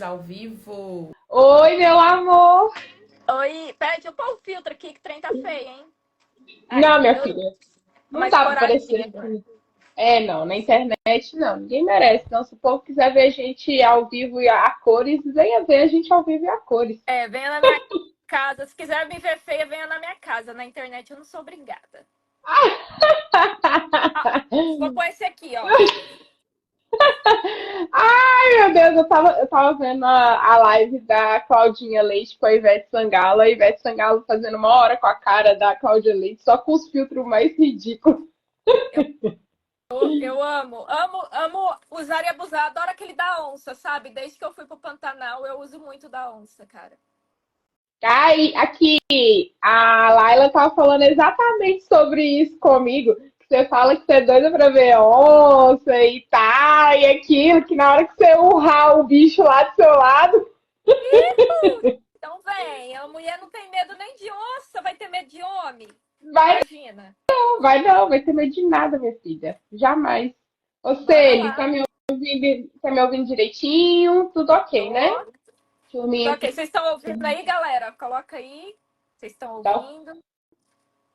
ao vivo. Oi, meu amor! Oi, pede eu pôr o filtro aqui que o trem tá feio, hein? Aí, Não, minha melhorou. filha, Tô não mais dá pra coradinha aparecer agora. aqui. Não, na internet não, ninguém merece. Não, se o povo quiser ver a gente ao vivo e a cores, venha ver a gente ao vivo e a cores. É, venha na minha casa. Se quiser me ver feia, venha na minha casa. Na internet eu não sou obrigada. Ah, vou pôr esse aqui, ó. Ai, meu Deus, eu tava vendo a live da Claudinha Leite com a Ivete Sangalo fazendo uma hora com a cara da Cláudia Leite, só com os filtros mais ridículos. Eu amo usar e abusar. Adoro aquele da onça, sabe? Desde que eu fui pro Pantanal, eu uso muito da onça, cara. Aí, aqui, a Laila tava falando exatamente sobre isso comigo. Que você fala que você é doida pra ver onça e tá, e aquilo, que na hora que você urrar o bicho lá do seu lado, Então vem, a mulher não tem medo nem de onça, vai ter medo de homem. vai Imagina. não, vai ter medo de nada, minha filha. Jamais. Você, Bora ele lá. tá me ouvindo direitinho? Tudo ok, né? Tô. Turminha, Ok, vocês estão ouvindo aí, galera? Coloca aí. Vocês estão dá, ouvindo?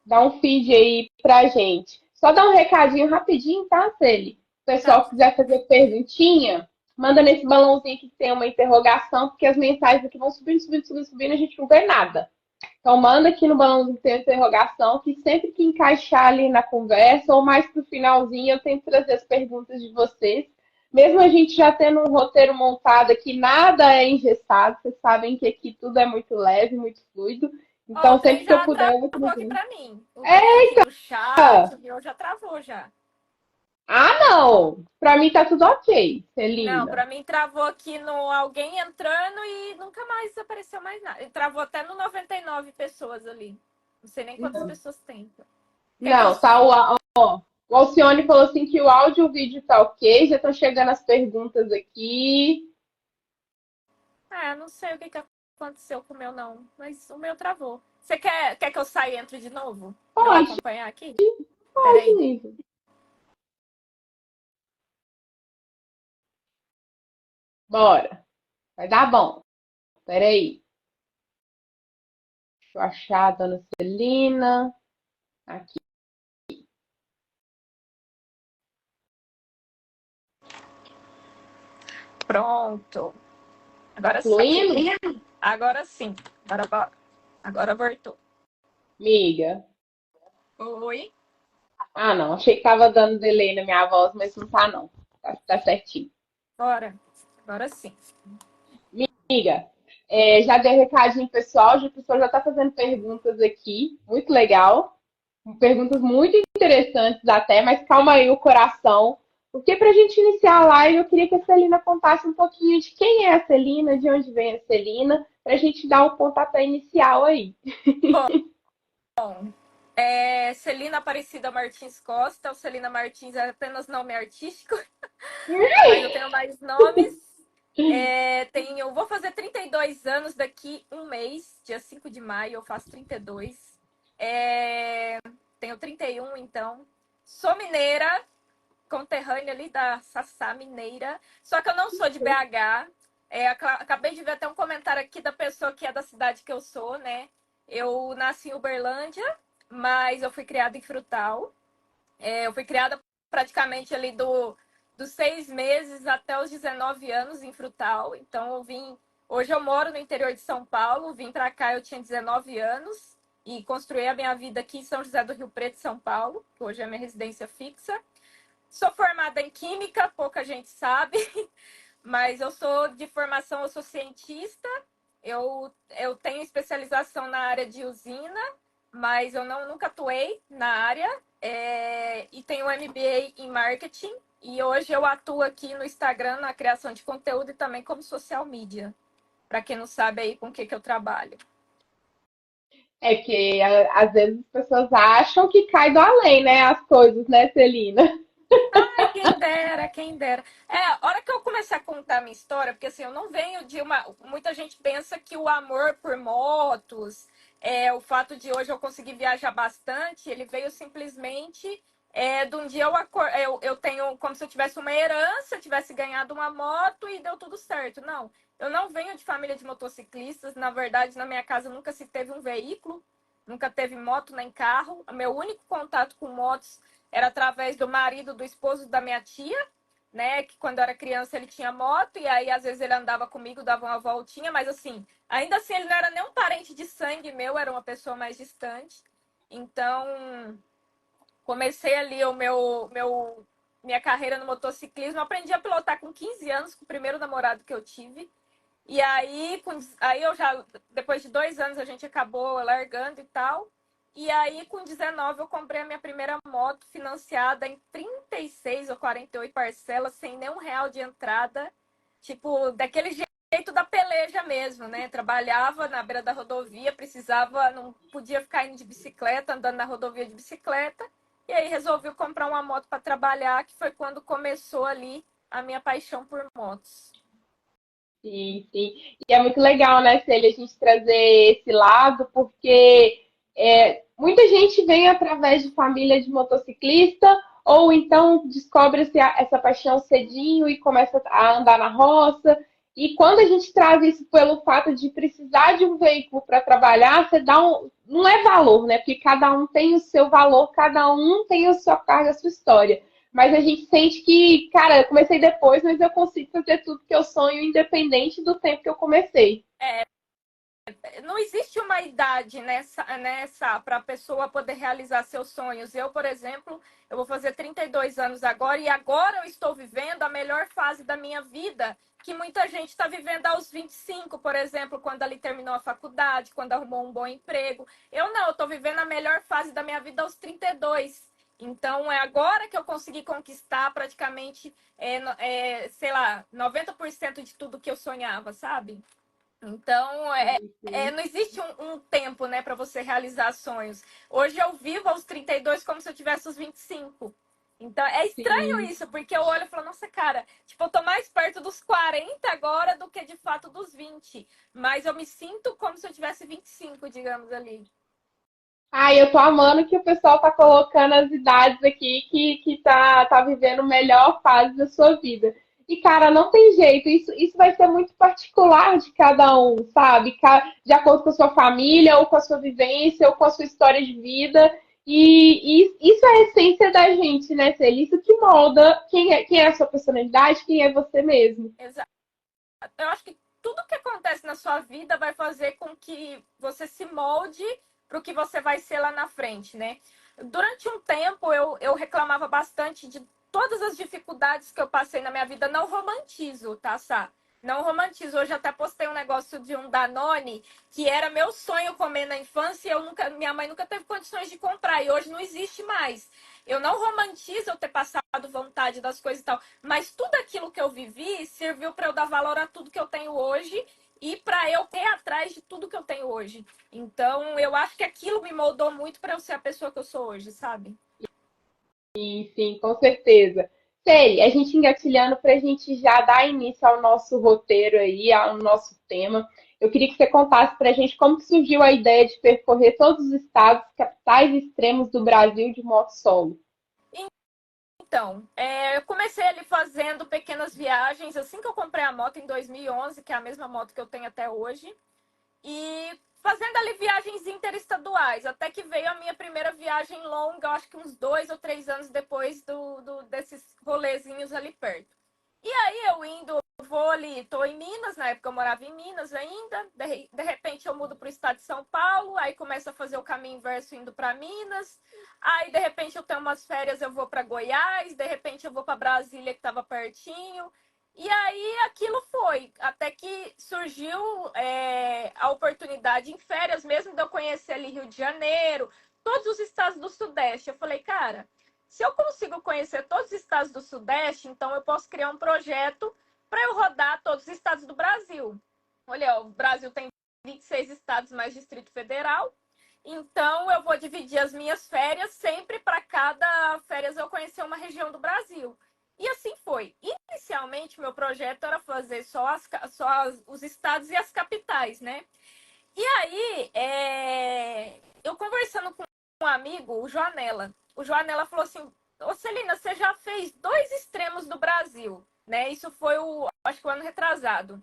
dá um feed aí pra gente. Só dá um recadinho rapidinho, tá, Celi? Se o Tá. pessoal quiser fazer perguntinha, manda nesse balãozinho aqui que tem uma interrogação, porque as mensagens aqui vão subindo, subindo, subindo, subindo, a gente não vê nada. Então manda aqui no balãozinho que tem a interrogação, que sempre que encaixar ali na conversa, ou mais pro finalzinho, eu tento trazer as perguntas de vocês. Mesmo a gente já tendo um roteiro montado aqui, nada é engessado, vocês sabem que aqui tudo é muito leve, muito fluido. Ó, o Então, trem sempre que eu já puder, eu vou travou aqui trazer. pra mim. O trem aqui do chat, o meu já travou já. Ah, não! Pra mim tá tudo ok, Não, Celina. pra mim travou aqui no alguém entrando e nunca mais apareceu mais nada. E travou até no 99 pessoas ali. Não sei nem quantas pessoas tem. Quer que eu... Não, tá o Alcione falou assim que o áudio e o vídeo tá ok, já estão chegando as perguntas aqui. Não sei o que que aconteceu com o meu, não. Mas o meu travou. Você quer que eu saia e entre de novo? Pra eu Pode, acompanhar aqui? pode, Peraí. Nive. Bora. Vai dar bom. Peraí. Deixa eu achar a dona Celina. Aqui. Pronto. Tá Agora sim. fluindo? Agora sim. Agora bora. Agora voltou. Miga. Oi? Ah, não. Achei que tava dando delay na minha voz, mas não tá, não. Tá certinho. Bora. Agora sim. Miga, já dei recadinho pessoal, a pessoa já tá fazendo perguntas aqui. Muito legal. Perguntas muito interessantes até, mas calma aí o coração. Porque para a gente iniciar a live, eu queria que a Celina contasse um pouquinho de quem é a Celina, de onde vem a Celina, para a gente dar o pontapé inicial aí. Bom, Celina Aparecida Martins Costa. O Celina Martins é apenas nome artístico, mas eu tenho mais nomes. Eu vou fazer 32 anos daqui um mês, dia 5 de maio, eu faço 32. Tenho 31, então. Sou mineira, conterrânea ali da Sassá Mineira. Só que eu não sou de BH. Acabei de ver até um comentário aqui da pessoa que é da cidade que eu sou, né? Eu nasci em Uberlândia, mas eu fui criada em Frutal. Eu fui criada praticamente ali dos 6 meses até os 19 anos em Frutal. Então eu vim. Hoje eu moro no interior de São Paulo, vim para cá, eu tinha 19 anos e construí a minha vida aqui em São José do Rio Preto, São Paulo, que hoje é minha residência fixa. Sou formada em Química, pouca gente sabe, mas eu sou de formação, eu sou cientista, eu tenho especialização na área de usina, mas eu nunca atuei na área, e tenho um MBA em marketing, e hoje eu atuo aqui no Instagram na criação de conteúdo e também como social media, para quem não sabe aí com o que eu trabalho. É que às vezes as pessoas acham que cai do além, né? As coisas, né, Celina? Ai, quem dera, quem dera. A hora que eu comecei a contar a minha história, porque assim, eu não venho de uma. Muita gente pensa que o amor por motos, o fato de hoje eu conseguir viajar bastante, ele veio simplesmente de um dia eu tenho como se eu tivesse uma herança, tivesse ganhado uma moto e deu tudo certo. Não, eu não venho de família de motociclistas. Na verdade, na minha casa nunca se teve um veículo, nunca teve moto nem carro. O meu único contato com motos era através do marido, do esposo da minha tia, né? Que quando eu era criança ele tinha moto e aí às vezes ele andava comigo, dava uma voltinha, mas assim, ainda assim ele não era nem um parente de sangue meu, era uma pessoa mais distante. Então, comecei ali minha carreira no motociclismo. Aprendi a pilotar com 15 anos, com o primeiro namorado que eu tive. E aí eu já, depois de 2 anos, a gente acabou largando e tal. E aí, com 19, eu comprei a minha primeira moto financiada em 36 ou 48 parcelas, sem nenhum real de entrada. Tipo, daquele jeito da peleja mesmo, né? Trabalhava na beira da rodovia, precisava, não podia ficar indo de bicicleta, andando na rodovia de bicicleta. E aí resolvi comprar uma moto para trabalhar, que foi quando começou ali a minha paixão por motos. Sim, sim. E é muito legal, né, Célia, a gente trazer esse lado, porque muita gente vem através de família de motociclista, ou então descobre essa paixão cedinho e começa a andar na roça. E quando a gente traz isso pelo fato de precisar de um veículo para trabalhar, você dá não é valor, né? Porque cada um tem o seu valor, cada um tem a sua carga, a sua história. Mas a gente sente que, cara, eu comecei depois, mas eu consigo fazer tudo que eu sonho, independente do tempo que eu comecei. Não existe uma idade nessa para a pessoa poder realizar seus sonhos. Eu, por exemplo, eu vou fazer 32 anos agora e agora eu estou vivendo a melhor fase da minha vida, que muita gente está vivendo aos 25, por exemplo, quando ali terminou a faculdade, quando arrumou um bom emprego. Eu não, eu estou vivendo a melhor fase da minha vida aos 32. Então, é agora que eu consegui conquistar praticamente, sei lá, 90% de tudo que eu sonhava, sabe? Então, não existe um tempo, né, para você realizar sonhos. Hoje eu vivo aos 32 como se eu tivesse os 25. Então, é estranho Sim. isso, porque eu olho e falo, nossa, cara, tipo, eu tô mais perto dos 40 agora do que de fato dos 20. Mas eu me sinto como se eu tivesse 25, digamos ali. Ai, eu tô amando que o pessoal tá colocando as idades aqui que tá vivendo a melhor fase da sua vida. E, cara, não tem jeito, isso vai ser muito particular de cada um, sabe? De acordo com a sua família, ou com a sua vivência, ou com a sua história de vida. E isso é a essência da gente, né, Celi? Isso que molda quem é a sua personalidade, quem é você mesmo. Exato. Eu acho que tudo que acontece na sua vida vai fazer com que você se molde para o que você vai ser lá na frente, né? Durante um tempo eu reclamava bastante de todas as dificuldades que eu passei na minha vida. Não romantizo, tá, Sá? Não romantizo. Hoje até postei um negócio de um Danone que era meu sonho comer na infância e minha mãe nunca teve condições de comprar e hoje não existe mais. Eu não romantizo eu ter passado vontade das coisas e tal, mas tudo aquilo que eu vivi serviu para eu dar valor a tudo que eu tenho hoje e para eu ter atrás de tudo que eu tenho hoje. Então, eu acho que aquilo me moldou muito para eu ser a pessoa que eu sou hoje, sabe? Sim, sim, com certeza. Sei, a gente engatilhando para a gente já dar início ao nosso roteiro aí, ao nosso tema. Eu queria que você contasse para a gente como que surgiu a ideia de percorrer todos os estados, capitais e extremos do Brasil de moto solo. Então, eu comecei ali fazendo pequenas viagens assim que eu comprei a moto em 2011, que é a mesma moto que eu tenho até hoje. E fazendo ali viagens interestaduais, até que veio a minha primeira viagem longa, eu acho que uns 2 ou 3 anos depois desses rolezinhos ali perto. E aí eu indo, vou ali, tô em Minas, na época eu morava em Minas ainda, de repente eu mudo para o estado de São Paulo, aí começo a fazer o caminho inverso indo para Minas, aí de repente eu tenho umas férias, eu vou para Goiás, de repente eu vou para Brasília que estava pertinho, e aí aquilo foi, até que surgiu a oportunidade em férias mesmo de eu conhecer ali Rio de Janeiro, todos os estados do Sudeste. Eu falei, cara, se eu consigo conhecer todos os estados do Sudeste, então eu posso criar um projeto para eu rodar todos os estados do Brasil. Olha, o Brasil tem 26 estados mais Distrito Federal, então eu vou dividir as minhas férias sempre para cada férias eu conhecer uma região do Brasil. E assim foi. Inicialmente, meu projeto era fazer os estados e as capitais, né? E aí, eu conversando com um amigo, o Joanela falou assim: ô Celina, você já fez 2 extremos do Brasil, né? Isso foi acho que o ano retrasado.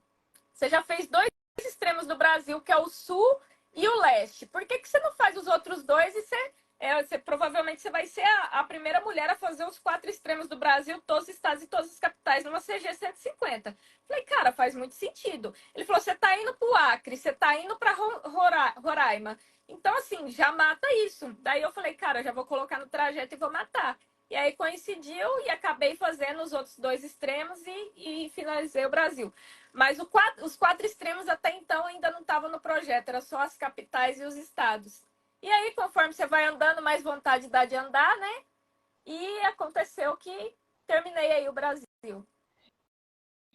Você já fez 2 extremos do Brasil, que é o sul e o leste. Por que você não faz os outros dois e provavelmente você vai ser a primeira mulher a fazer os 4 extremos do Brasil, todos os estados e todas as capitais, numa CG 150. Falei, cara, faz muito sentido. Ele falou, você tá indo pro Acre, você tá indo pra Roraima. Então, assim, já mata isso. Daí eu falei, cara, já vou colocar no trajeto e vou matar. E aí coincidiu e acabei fazendo os outros 2 extremos e finalizei o Brasil. Mas os 4 extremos até então ainda não estavam no projeto, era só as capitais e os estados. E aí, conforme você vai andando, mais vontade dá de andar, né? E aconteceu que terminei aí o Brasil.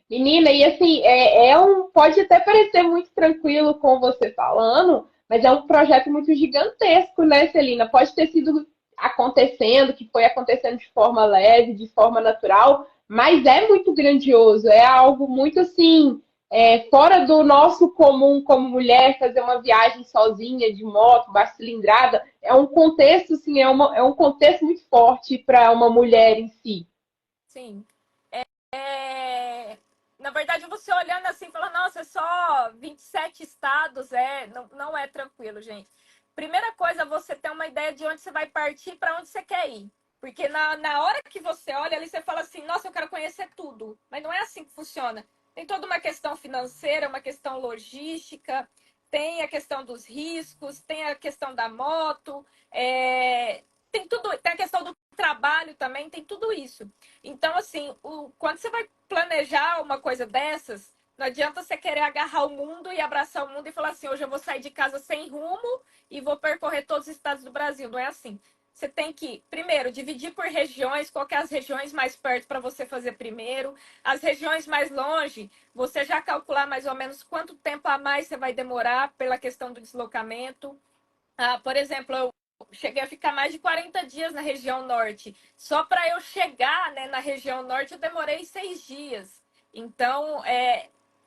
Menina, e assim, pode até parecer muito tranquilo com você falando, mas é um projeto muito gigantesco, né, Celina? Pode ter sido acontecendo, que foi acontecendo de forma leve, de forma natural, mas é muito grandioso, é algo muito assim, fora do nosso comum como mulher, fazer uma viagem sozinha, de moto, baixa cilindrada, é um contexto, assim, é um contexto muito forte para uma mulher em si. Sim. Na verdade, você olhando assim, fala, nossa, é só 27 estados, não é tranquilo, gente. Primeira coisa, você ter uma ideia de onde você vai partir, para onde você quer ir. Porque na hora que você olha ali, você fala assim, nossa, eu quero conhecer tudo. Mas não é assim que funciona. Tem toda uma questão financeira, uma questão logística, tem a questão dos riscos, tem a questão da moto, tem tudo, tem a questão do trabalho também, tem tudo isso. Então, assim, quando você vai planejar uma coisa dessas, não adianta você querer agarrar o mundo e abraçar o mundo e falar assim, hoje eu vou sair de casa sem rumo e vou percorrer todos os estados do Brasil. Não é assim. Você tem que, primeiro, dividir por regiões, qual que é as regiões mais perto para você fazer primeiro. As regiões mais longe, você já calcular mais ou menos quanto tempo a mais você vai demorar pela questão do deslocamento. Por exemplo, eu cheguei a ficar mais de 40 dias na região norte. Só para eu chegar, né, na região norte, eu demorei 6 dias. Então,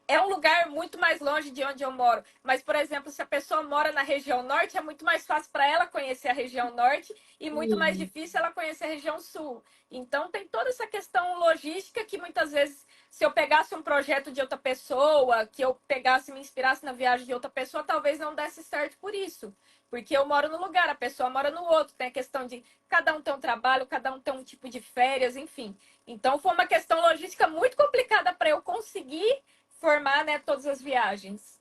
é um lugar muito mais longe de onde eu moro. Mas, por exemplo, se a pessoa mora na região norte, é muito mais fácil para ela conhecer a região norte e muito mais Sim. difícil ela conhecer a região sul. Então, tem toda essa questão logística que muitas vezes, se eu pegasse um projeto de outra pessoa, que eu pegasse e me inspirasse na viagem de outra pessoa, talvez não desse certo por isso. Porque eu moro no lugar, a pessoa mora no outro. Tem a questão de cada um ter um trabalho, cada um ter um tipo de férias, enfim. Então, foi uma questão logística muito complicada para eu conseguir formar, né, todas as viagens.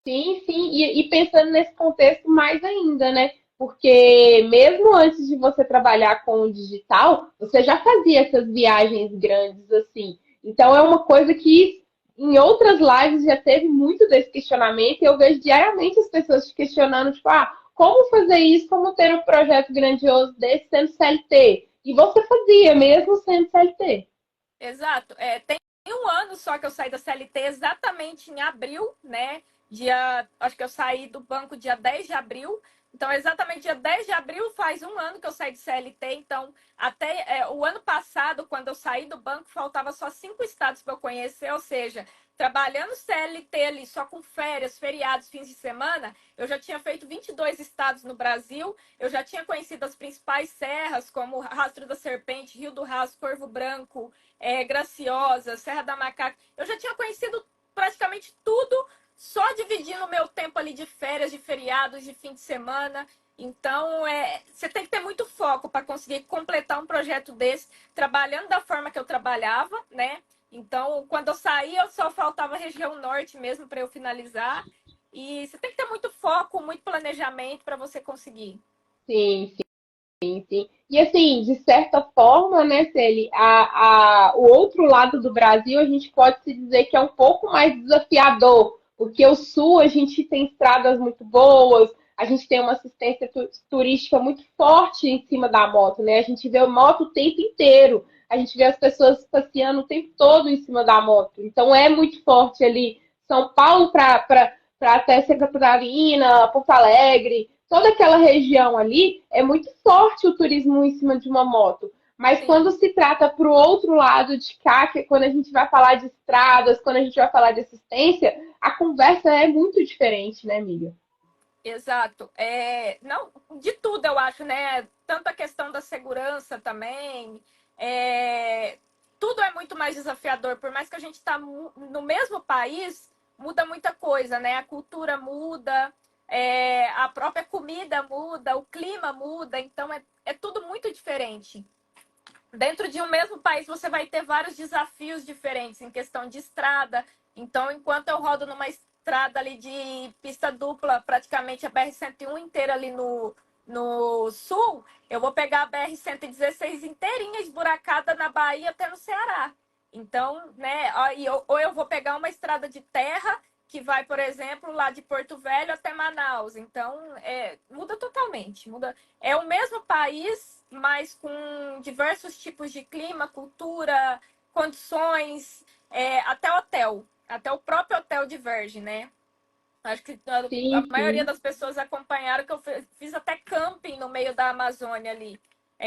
Sim, sim, e pensando nesse contexto mais ainda, né? Porque mesmo antes de você trabalhar com o digital, você já fazia essas viagens grandes assim. Então é uma coisa que em outras lives já teve muito desse questionamento e eu vejo diariamente as pessoas te questionando, tipo, como fazer isso, como ter um projeto grandioso desse sendo CLT? E você fazia mesmo sendo CLT. Exato. Tem um ano só que eu saí da CLT, exatamente em abril, né? Acho que eu saí do banco dia 10 de abril. Então, exatamente dia 10 de abril faz um ano que eu saí de CLT. Então, até o ano passado, quando eu saí do banco, faltava só 5 estados para eu conhecer. Ou seja, trabalhando CLT ali só com férias, feriados, fins de semana, eu já tinha feito 22 estados no Brasil. Eu já tinha conhecido as principais serras, como Rastro da Serpente, Rio do Rastro, Corvo Branco, Graciosa, Serra da Macaca. Eu já tinha conhecido praticamente tudo, só dividindo o meu tempo ali de férias, de feriados, de fim de semana. Então, você tem que ter muito foco para conseguir completar um projeto desse, trabalhando da forma que eu trabalhava, né? Então, quando eu saí, eu só faltava a região norte mesmo para eu finalizar. E você tem que ter muito foco, muito planejamento para você conseguir. Sim, sim. E assim, de certa forma, né, Celi, o outro lado do Brasil a gente pode se dizer que é um pouco mais desafiador, porque o sul a gente tem estradas muito boas, a gente tem uma assistência turística muito forte em cima da moto, né? A gente vê a moto o tempo inteiro, a gente vê as pessoas passeando o tempo todo em cima da moto. Então é muito forte ali, São Paulo para até Santa Catarina, Porto Alegre, toda aquela região ali, é muito forte o turismo em cima de uma moto. Mas Sim. quando se trata para o outro lado de cá, que é quando a gente vai falar de estradas, quando a gente vai falar de assistência, a conversa é muito diferente, né, amiga? Exato. Não, de tudo, eu acho, né? Tanto a questão da segurança também. É, tudo é muito mais desafiador. Por mais que a gente está no mesmo país, muda muita coisa, né? A cultura muda, a própria comida muda, o clima muda. Então, é tudo muito diferente. Dentro de um mesmo país, você vai ter vários desafios diferentes em questão de estrada. Então, enquanto eu rodo numa estrada ali de pista dupla, praticamente a BR-101 inteira ali no sul, eu vou pegar a BR-116 inteirinha esburacada na Bahia até no Ceará. Então, né, ou eu vou pegar uma estrada de terra que vai, por exemplo, lá de Porto Velho até Manaus. Então, muda totalmente. É o mesmo país, mas com diversos tipos de clima, cultura, condições, até hotel. Até o próprio hotel diverge, né? Acho que a Sim, maioria sim. das pessoas acompanharam que eu fiz até camping no meio da Amazônia ali.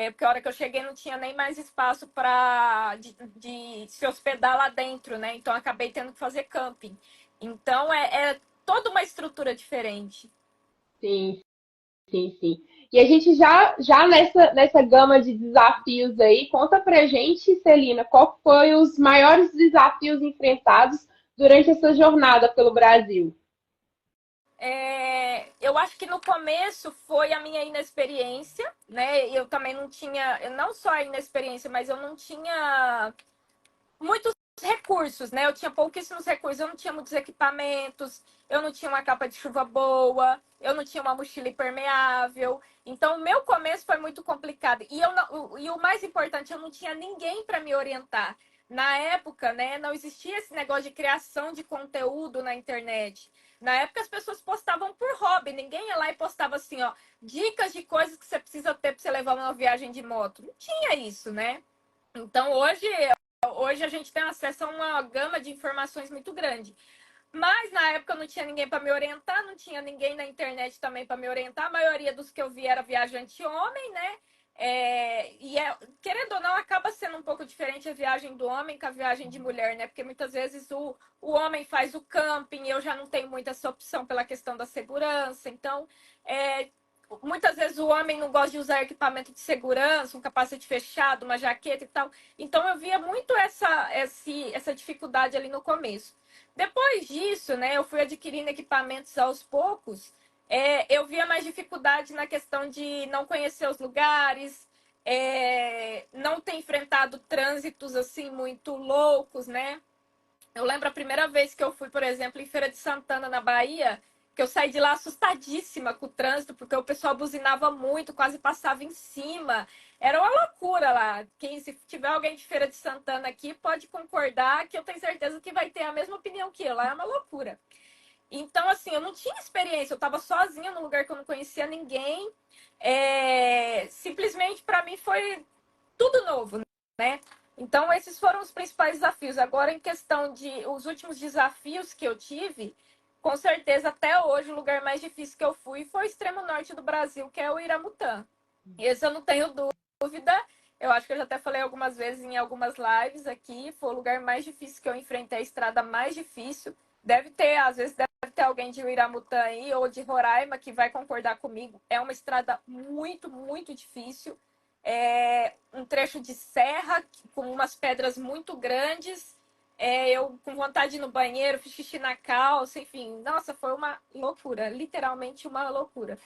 Porque a hora que eu cheguei não tinha nem mais espaço para de se hospedar lá dentro, né? Então acabei tendo que fazer camping. Então é toda uma estrutura diferente. Sim, sim, sim. E a gente já nessa gama de desafios aí, conta pra gente, Celina, qual foi os maiores desafios enfrentados durante essa jornada pelo Brasil? Eu acho que no começo foi a minha inexperiência, né? Eu também não tinha, não só a inexperiência, mas eu não tinha muitos recursos, né? Eu tinha pouquíssimos recursos, eu não tinha muitos equipamentos, eu não tinha uma capa de chuva boa, eu não tinha uma mochila impermeável. Então, o meu começo foi muito complicado. E o mais importante, eu não tinha ninguém para me orientar. Na época, né, não existia esse negócio de criação de conteúdo na internet. Na época, as pessoas postavam por hobby. Ninguém ia lá e postava assim, ó, dicas de coisas que você precisa ter para você levar uma viagem de moto. Não tinha isso, né? Então, hoje a gente tem acesso a uma gama de informações muito grande. Mas na época não tinha ninguém para me orientar, não tinha ninguém na internet também para me orientar. A maioria dos que eu vi era viajante homem, né? Querendo ou não, acaba sendo um pouco diferente a viagem do homem com a viagem de mulher, né? Porque muitas vezes o homem faz o camping, eu já não tenho muita essa opção pela questão da segurança. Então, é, muitas vezes o homem não gosta de usar equipamento de segurança, um capacete fechado, uma jaqueta e tal. Então, eu via muito essa dificuldade ali no começo. Depois disso, né, eu fui adquirindo equipamentos aos poucos. Eu via mais dificuldade na questão de não conhecer os lugares, não ter enfrentado trânsitos assim muito loucos, né? Eu lembro a primeira vez que eu fui, por exemplo, em Feira de Santana, na Bahia, que eu saí de lá assustadíssima com o trânsito, porque o pessoal buzinava muito, quase passava em cima. Era uma loucura lá. Se tiver alguém de Feira de Santana aqui, pode concordar que eu tenho certeza que vai ter a mesma opinião que eu. Lá é uma loucura. Então, assim, eu não tinha experiência, eu estava sozinha num lugar que eu não conhecia ninguém. Simplesmente para mim foi tudo novo, né? Então, esses foram os principais desafios. Agora, em questão de os últimos desafios que eu tive, com certeza, até hoje, o lugar mais difícil que eu fui foi o extremo norte do Brasil, que é o Iramutã. Esse eu não tenho dúvida. Eu acho que eu já até falei algumas vezes em algumas lives aqui. Foi o lugar mais difícil que eu enfrentei, a estrada mais difícil. Às vezes, deve ter alguém de Iramutã aí ou de Roraima que vai concordar comigo. É uma estrada muito, muito difícil. Um trecho de serra com umas pedras muito grandes. Eu com vontade de ir no banheiro, fiz xixi na calça, enfim. Nossa, foi uma loucura, literalmente uma loucura.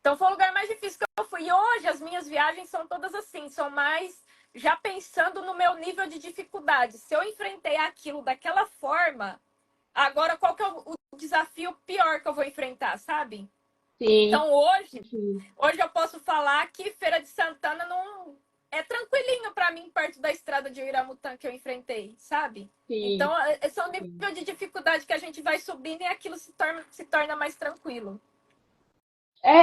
Então foi o lugar mais difícil que eu fui. E hoje as minhas viagens são todas assim, são mais já pensando no meu nível de dificuldade. Se eu enfrentei aquilo daquela forma, agora qual que é o desafio pior que eu vou enfrentar, sabe? Sim, Então hoje, sim, hoje eu posso falar que Feira de Santana não é tranquilinho para mim perto da estrada de Uiramutã que eu enfrentei, sabe? sim. Então, esse é o nível de dificuldade que a gente vai subindo e aquilo se torna mais tranquilo.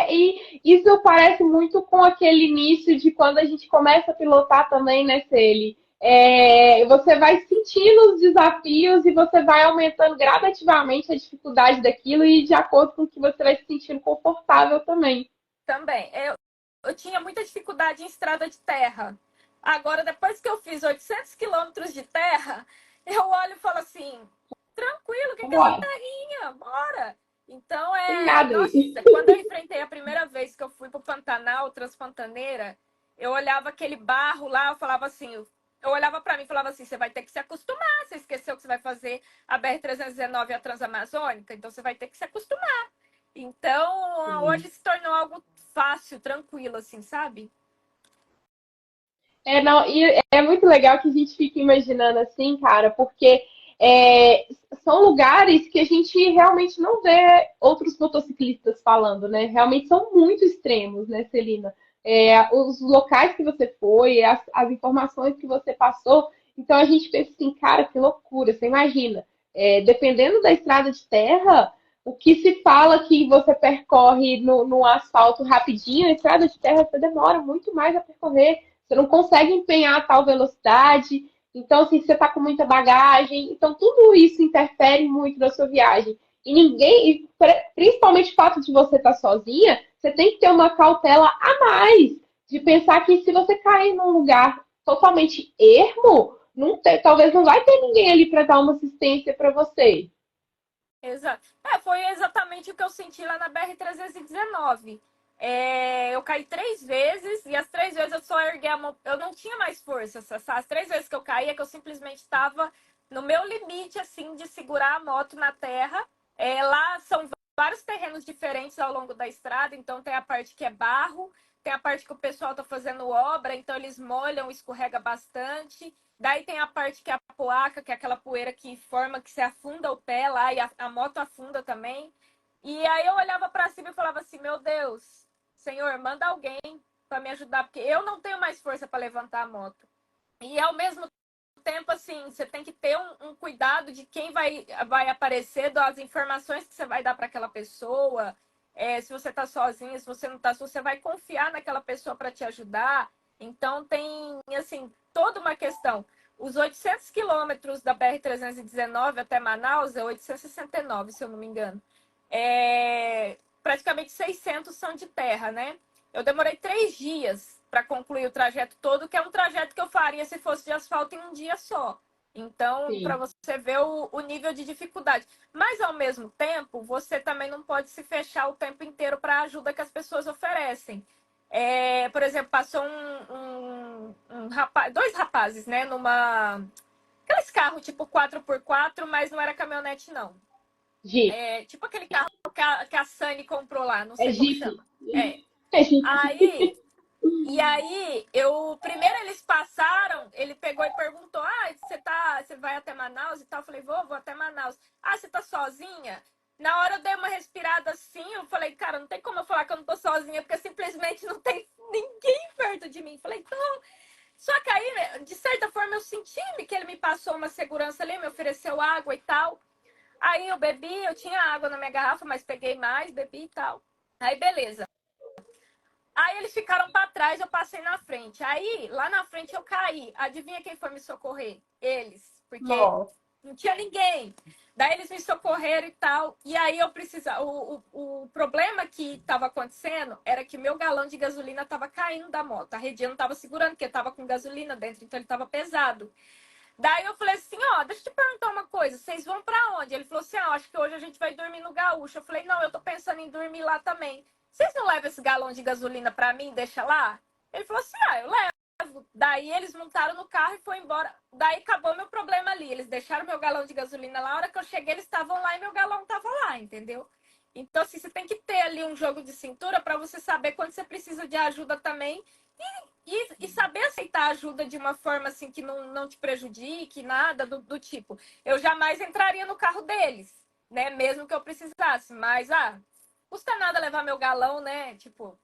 E isso parece muito com aquele início de quando a gente começa a pilotar também, né, Celi? Você vai sentindo os desafios e você vai aumentando gradativamente a dificuldade daquilo e de acordo com o que você vai se sentindo confortável também. Também. Eu tinha muita dificuldade em estrada de terra. Agora, depois que eu fiz 800 quilômetros de terra, eu olho e falo assim, tranquilo, o que é essa Vambora. terrinha? Bora! Então, Tem nada nossa, aí. quando eu enfrentei a primeira vez que eu fui pro Pantanal, Transpantaneira, eu olhava aquele barro lá, eu falava assim, eu olhava para mim e falava assim, você vai ter que se acostumar, você esqueceu que você vai fazer a BR-319 e a Transamazônica, então você vai ter que se acostumar. Então, Sim. hoje se tornou algo fácil, tranquilo, assim, sabe? Não, e é muito legal que a gente fica imaginando assim, cara, porque é, são lugares que a gente realmente não vê outros motociclistas falando, né? Realmente são muito extremos, né, Celina? Os locais que você foi, as informações que você passou. Então a gente pensa assim, cara, que loucura, você imagina. Dependendo da estrada de terra, o que se fala que você percorre no asfalto rapidinho, a estrada de terra você demora muito mais a percorrer. Você não consegue empenhar a tal velocidade. Então, assim, você está com muita bagagem. Então, tudo isso interfere muito na sua viagem. E ninguém, principalmente o fato de você estar sozinha, você tem que ter uma cautela a mais. De pensar que se você cair num lugar totalmente ermo, talvez não vai ter ninguém ali para dar uma assistência para você. Exato. Foi exatamente o que eu senti lá na BR-319. Eu caí 3 vezes e as 3 vezes eu só erguei a mão. Eu não tinha mais força. As 3 vezes que eu caí é que eu simplesmente estava no meu limite, assim, de segurar a moto na terra. Lá são vários terrenos diferentes ao longo da estrada. Então tem a parte que é barro, tem a parte que o pessoal está fazendo obra, então eles molham, escorrega bastante. Daí tem a parte que é a poaca, que é aquela poeira que forma que você afunda o pé lá e a moto afunda também. E aí eu olhava para cima e falava assim: meu Deus, Senhor, manda alguém para me ajudar, porque eu não tenho mais força para levantar a moto. E ao mesmo tempo, assim, você tem que ter um cuidado de quem vai aparecer, das informações que você vai dar para aquela pessoa. Se você está sozinha, se você não está, se você vai confiar naquela pessoa para te ajudar. Então, tem, assim, toda uma questão. Os 800 quilômetros da BR-319 até Manaus é 869, se eu não me engano. Praticamente 600 são de terra, né? Eu demorei 3 dias para concluir o trajeto todo, que é um trajeto que eu faria se fosse de asfalto em um dia só. Então, para Sim. você ver o nível de dificuldade. Mas, ao mesmo tempo, você também não pode se fechar o tempo inteiro para a ajuda que as pessoas oferecem. Por exemplo, passou dois rapazes, né, numa. Aqueles carros tipo 4x4, mas não era caminhonete, não. Jeep. Tipo aquele carro que a Sunny comprou lá, não É sei como Jeep. chama. É. É Jeep. Aí, e aí, primeiro eles passaram, ele pegou e perguntou: ah, você vai até Manaus e tal? Eu falei: vou até Manaus. Ah, você tá sozinha? Na hora eu dei uma respirada assim, eu falei: cara, não tem como eu falar que eu não tô sozinha, porque simplesmente não tem ninguém perto de mim. Falei: então. Só que aí, de certa forma, eu senti que ele me passou uma segurança ali, me ofereceu água e tal. Aí eu bebi, eu tinha água na minha garrafa, mas peguei mais, bebi e tal. Aí beleza. Aí eles ficaram para trás, eu passei na frente. Aí, lá na frente eu caí. Adivinha quem foi me socorrer? Eles. Porque Nossa. não tinha ninguém. Daí eles me socorreram e tal. E aí eu precisava. O problema que estava acontecendo era que meu galão de gasolina estava caindo da moto. A redinha não estava segurando, porque estava com gasolina dentro, então ele estava pesado. Daí eu falei assim, ó, deixa eu te perguntar uma coisa, vocês vão pra onde? Ele falou assim, ó, acho que hoje a gente vai dormir no Gaúcho. Eu falei, não, eu tô pensando em dormir lá também. Vocês não levam esse galão de gasolina pra mim, deixa lá? Ele falou assim, eu levo. Daí eles montaram no carro e foi embora. Daí acabou meu problema ali. Eles deixaram meu galão de gasolina lá, a hora que eu cheguei eles estavam lá e meu galão tava lá, entendeu? Então, assim, você tem que ter ali um jogo de cintura para você saber quando você precisa de ajuda também e saber aceitar ajuda de uma forma assim que não te prejudique, nada do tipo. Eu jamais entraria no carro deles, né? Mesmo que eu precisasse. Mas, custa nada levar meu galão, né? Tipo,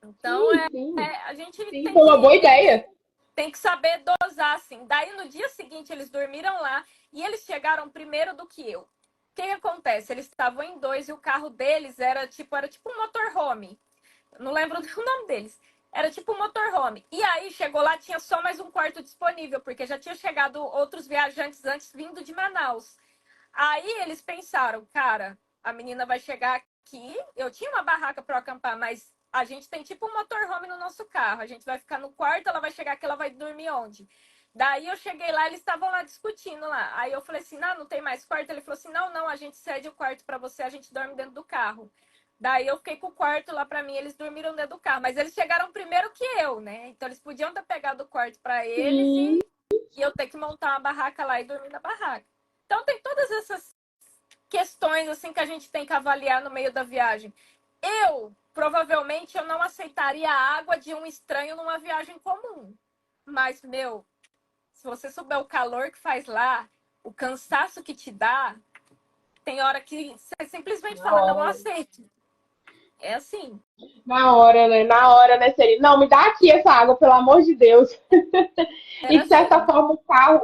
então Sim, sim. a gente Sim, tem foi uma que, boa tem que, ideia. tem que saber dosar, assim. Daí, no dia seguinte, eles dormiram lá e eles chegaram primeiro do que eu. O que acontece? Eles estavam em dois e o carro deles era tipo um motorhome. Não lembro o nome deles. Era tipo um motorhome. E aí chegou lá, tinha só mais um quarto disponível, porque já tinha chegado outros viajantes antes vindo de Manaus. Aí eles pensaram, cara, a menina vai chegar aqui. Eu tinha uma barraca para acampar, mas a gente tem tipo um motorhome no nosso carro. A gente vai ficar no quarto, ela vai chegar aqui, ela vai dormir onde? Daí eu cheguei lá, eles estavam lá discutindo lá. Aí eu falei assim, não tem mais quarto. Ele falou assim, não, a gente cede o quarto para você, a gente dorme dentro do carro. Daí eu fiquei com o quarto lá para mim, eles dormiram dentro do carro. Mas eles chegaram primeiro que eu, né? Então eles podiam ter pegado o quarto para eles Sim. e eu ter que montar uma barraca lá e dormir na barraca. Então tem todas essas questões assim que a gente tem que avaliar no meio da viagem. Provavelmente, eu não aceitaria a água de um estranho numa viagem comum. Mas, se você souber o calor que faz lá, o cansaço que te dá, tem hora que você simplesmente Na fala, não hora. aceito. É assim. Na hora, né, Celina? Não, me dá aqui essa água, pelo amor de Deus. E Era de certa assim. forma,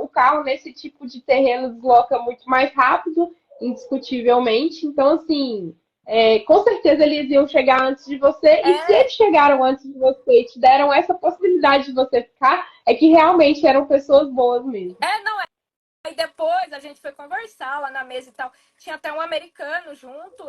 o carro nesse tipo de terreno desloca muito mais rápido, indiscutivelmente. Então, assim, com certeza eles iam chegar antes de você. E se É, eles chegaram antes de você e te deram essa possibilidade de você ficar, é que realmente eram pessoas boas mesmo. não, Aí depois a gente foi conversar lá na mesa e tal. Tinha até um americano junto,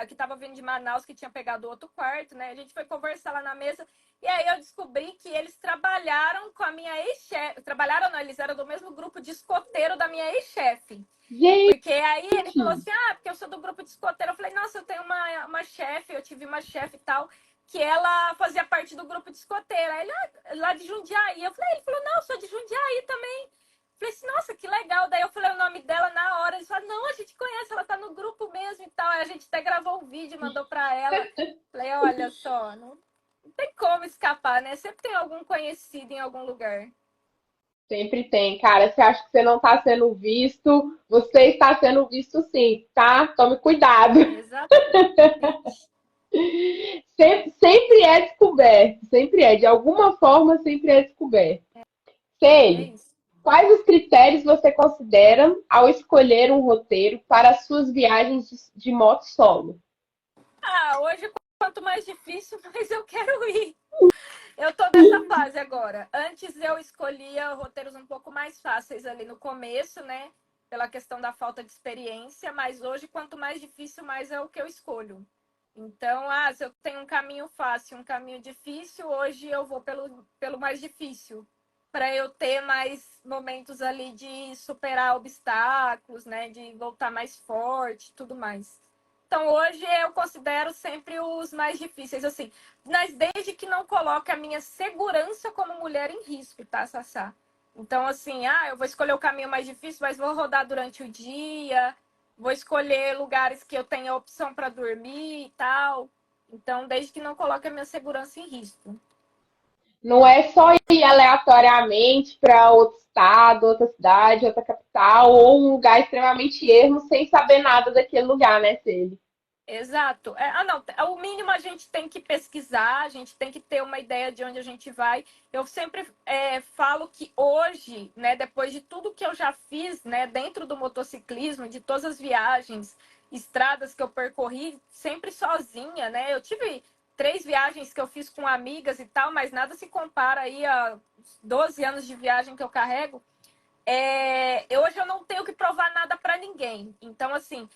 que estava vindo de Manaus, que tinha pegado outro quarto, né? A gente foi conversar lá na mesa. E aí eu descobri que eles trabalharam com a minha ex-chefe. Trabalharam, não, eles eram do mesmo grupo de escoteiro da minha ex-chefe. Gente, Porque aí ele falou assim: porque eu sou do grupo de escoteiro. Eu falei: nossa, eu tenho uma chefe, eu tive uma chefe e tal, que ela fazia parte do grupo de escoteiro. Aí ele, lá de Jundiaí. Ele falou: não, eu sou de Jundiaí também. Falei assim, nossa, que legal. Daí eu falei o nome dela na hora. Eles falaram, não, a gente conhece, ela tá no grupo mesmo e tal. Aí a gente até gravou um vídeo, mandou pra ela. Falei, olha só, não tem como escapar, né? Sempre tem algum conhecido em algum lugar. sempre tem, cara. Você acha que você não está sendo visto? Você está sendo visto sim, tá? Tome cuidado. Exatamente. Sempre é descoberto, sempre é. De alguma forma, sempre é descoberto. É Sei. isso. Quais os critérios você considera ao escolher um roteiro para as suas viagens de moto solo? Hoje, quanto mais difícil, mais eu quero ir. Eu tô nessa fase agora. Antes eu escolhia roteiros um pouco mais fáceis ali no começo, né? Pela questão da falta de experiência, mas hoje, quanto mais difícil, mais é o que eu escolho. Então, se eu tenho um caminho fácil, um caminho difícil, hoje eu vou pelo mais difícil, para eu ter mais momentos ali de superar obstáculos, né? De voltar mais forte, tudo mais. Então, hoje eu considero sempre os mais difíceis, assim, mas desde que não coloque a minha segurança como mulher em risco, tá, Sassá? Então, assim, eu vou escolher o caminho mais difícil, mas vou rodar durante o dia, vou escolher lugares que eu tenha opção para dormir e tal. Então, desde que não coloque a minha segurança em risco. Não é só ir aleatoriamente para outro estado, outra cidade, outra capital, ou um lugar extremamente ermo sem saber nada daquele lugar, né, Celi? Exato. Não, o mínimo a gente tem que pesquisar, a gente tem que ter uma ideia de onde a gente vai. Eu sempre falo que hoje, né, depois de tudo que eu já fiz, né, dentro do motociclismo, de todas as viagens, estradas que eu percorri, sempre sozinha, né? Eu tive 3 viagens que eu fiz com amigas e tal, mas nada se compara aí a 12 anos de viagem que eu carrego. Hoje eu não tenho que provar nada para ninguém. Então, assim,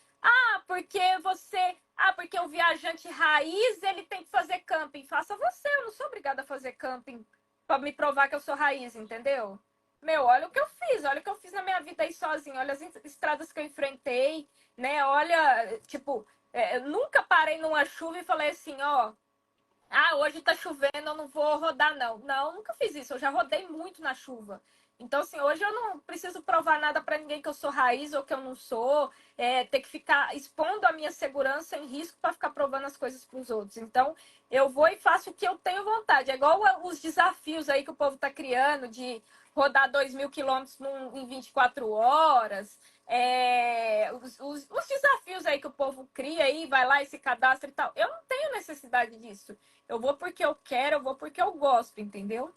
porque você. Porque o viajante raiz ele tem que fazer camping. Faça você, eu não sou obrigada a fazer camping para me provar que eu sou raiz, entendeu? Olha o que eu fiz, olha o que eu fiz na minha vida aí sozinha, olha as estradas que eu enfrentei, né? Olha, tipo, eu nunca parei numa chuva e falei assim, ó. Hoje tá chovendo, eu não vou rodar, não. Não, nunca fiz isso. Eu já rodei muito na chuva. Então, assim, hoje eu não preciso provar nada para ninguém que eu sou raiz ou que eu não sou. Ter que ficar expondo a minha segurança em risco para ficar provando as coisas para os outros. Então, eu vou e faço o que eu tenho vontade. É igual os desafios aí que o povo tá criando de rodar 2.000 quilômetros em 24 horas. Os desafios aí que o povo cria aí, vai lá e se cadastra e tal. Eu não tenho necessidade disso. Eu vou porque eu quero, eu vou porque eu gosto, entendeu?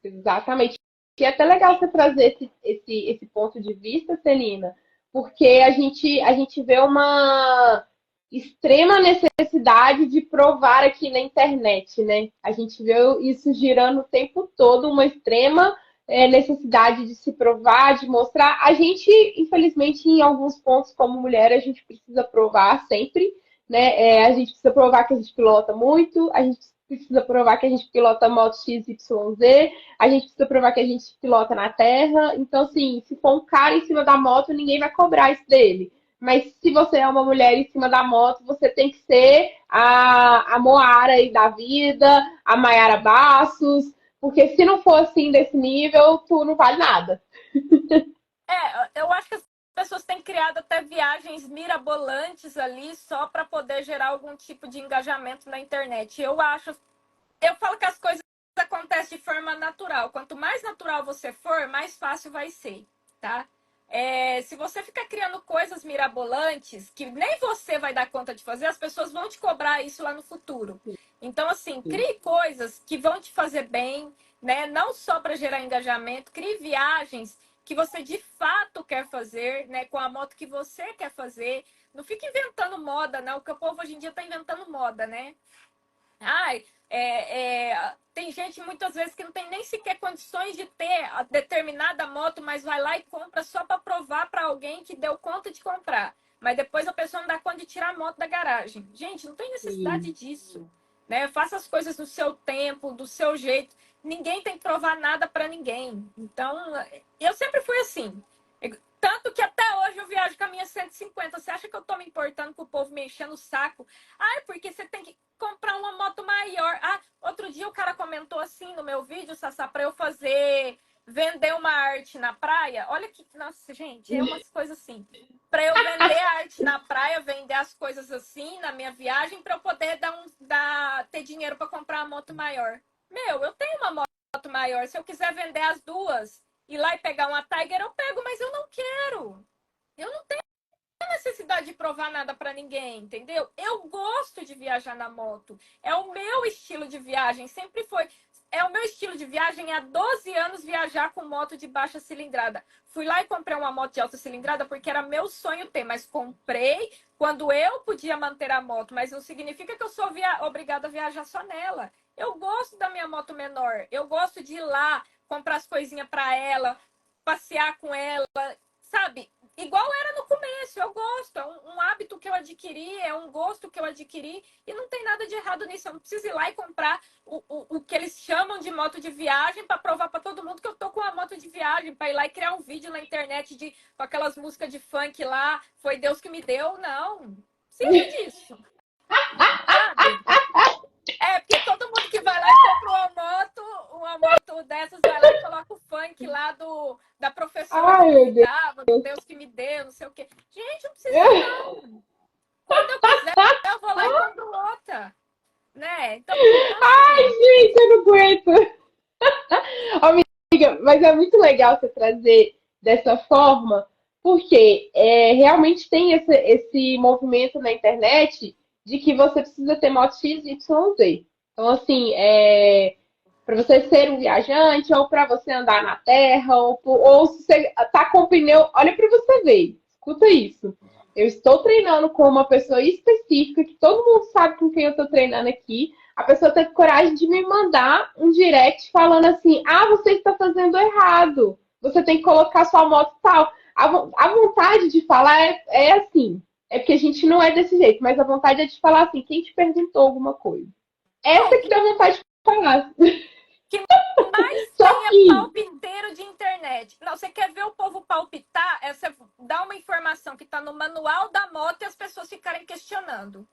Exatamente. E é até legal você trazer esse ponto de vista, Celina, porque a gente vê uma extrema necessidade de provar aqui na internet, né? A gente vê isso girando o tempo todo, uma extrema necessidade de se provar, de mostrar. A gente, infelizmente, em alguns pontos, como mulher, a gente precisa provar sempre, né? A gente precisa provar que a gente pilota muito, a gente precisa provar que a gente pilota moto XYZ, a gente precisa provar que a gente pilota na terra. Então, assim, se for um cara em cima da moto, ninguém vai cobrar isso dele. Mas se você é uma mulher em cima da moto, você tem que ser a Moara aí da vida, a Maiara Bassos, porque se não for assim desse nível, tu não vale nada. Eu acho que as pessoas têm criado até viagens mirabolantes ali só para poder gerar algum tipo de engajamento na internet. Eu falo que as coisas acontecem de forma natural. Quanto mais natural você for, mais fácil vai ser, tá? Se você ficar criando coisas mirabolantes que nem você vai dar conta de fazer, as pessoas vão te cobrar isso lá no futuro. Então, assim, crie coisas que vão te fazer bem, né? Não só para gerar engajamento, crie viagens que você de fato quer fazer, né? Com a moto que você quer fazer. Não fique inventando moda, né? O que o povo hoje em dia está inventando moda, né? Ai, tem gente muitas vezes que não tem nem sequer condições de ter a determinada moto, mas vai lá e compra só para provar para alguém que deu conta de comprar. Mas depois a pessoa não dá conta de tirar a moto da garagem. Gente, não tem necessidade disso. Né? Faça as coisas do seu tempo, do seu jeito. Ninguém tem que provar nada para ninguém. Então, eu sempre fui assim. Tanto que até hoje eu viajo com a minha 150. Você acha que eu tô me importando com o povo me enchendo o saco? Ah, é porque você tem que comprar uma moto maior. Ah, outro dia o cara comentou assim no meu vídeo, Sassá, para eu vender uma arte na praia. Olha que, nossa, gente, é umas coisas assim. Para eu vender a arte na praia, vender as coisas assim na minha viagem, para eu poder ter dinheiro para comprar uma moto maior. Meu, eu tenho uma moto maior. Se eu quiser vender as duas, ir lá e pegar uma Tiger, eu pego, mas eu não quero. Eu não tenho necessidade de provar nada para ninguém, entendeu? Eu gosto de viajar na moto. É o meu estilo de viagem, sempre foi. É o meu estilo de viagem há 12 anos viajar com moto de baixa cilindrada. Fui lá e comprei uma moto de alta cilindrada porque era meu sonho ter, mas comprei quando eu podia manter a moto, mas não significa que eu sou obrigada a viajar só nela. Eu gosto da minha moto menor, eu gosto de ir lá, comprar as coisinhas para ela, passear com ela, sabe? Igual era no começo, eu gosto, é um hábito que eu adquiri, é um gosto que eu adquiri, e não tem nada de errado nisso. Eu não preciso ir lá e comprar o que eles chamam de moto de viagem para provar para todo mundo que eu tô com a moto de viagem, para ir lá e criar um vídeo na internet com aquelas músicas de funk lá, foi Deus que me deu. Não precisa disso, sabe? Porque todo mundo que vai lá e compra uma moto dessas, vai lá e coloca o funk lá da professora que Ai, me meu Deus. cuidava, do Deus que me deu, não sei o quê. Gente, não precisa não. Quando eu quiser, eu vou lá e compro outra, né? Então Ai, assim, gente, eu não aguento. Amiga, mas é muito legal você trazer dessa forma, porque realmente tem esse movimento na internet de que você precisa ter moto X, Y, Z. Então, assim, para você ser um viajante, ou para você andar na terra, ou se você tá com pneu, olha para você ver, escuta isso. Eu estou treinando com uma pessoa específica, que todo mundo sabe com quem eu estou treinando aqui. A pessoa teve coragem de me mandar um direct falando assim: ah, você está fazendo errado, você tem que colocar sua moto tal. A vontade de falar é assim, é porque a gente não é desse jeito, mas a vontade é de falar assim: quem te perguntou alguma coisa? Essa que que, dá vontade de falar. que mais Só tem é que palpiteiro de internet. Não, você quer ver o povo palpitar? Você dá uma informação que está no manual da moto e as pessoas ficarem questionando.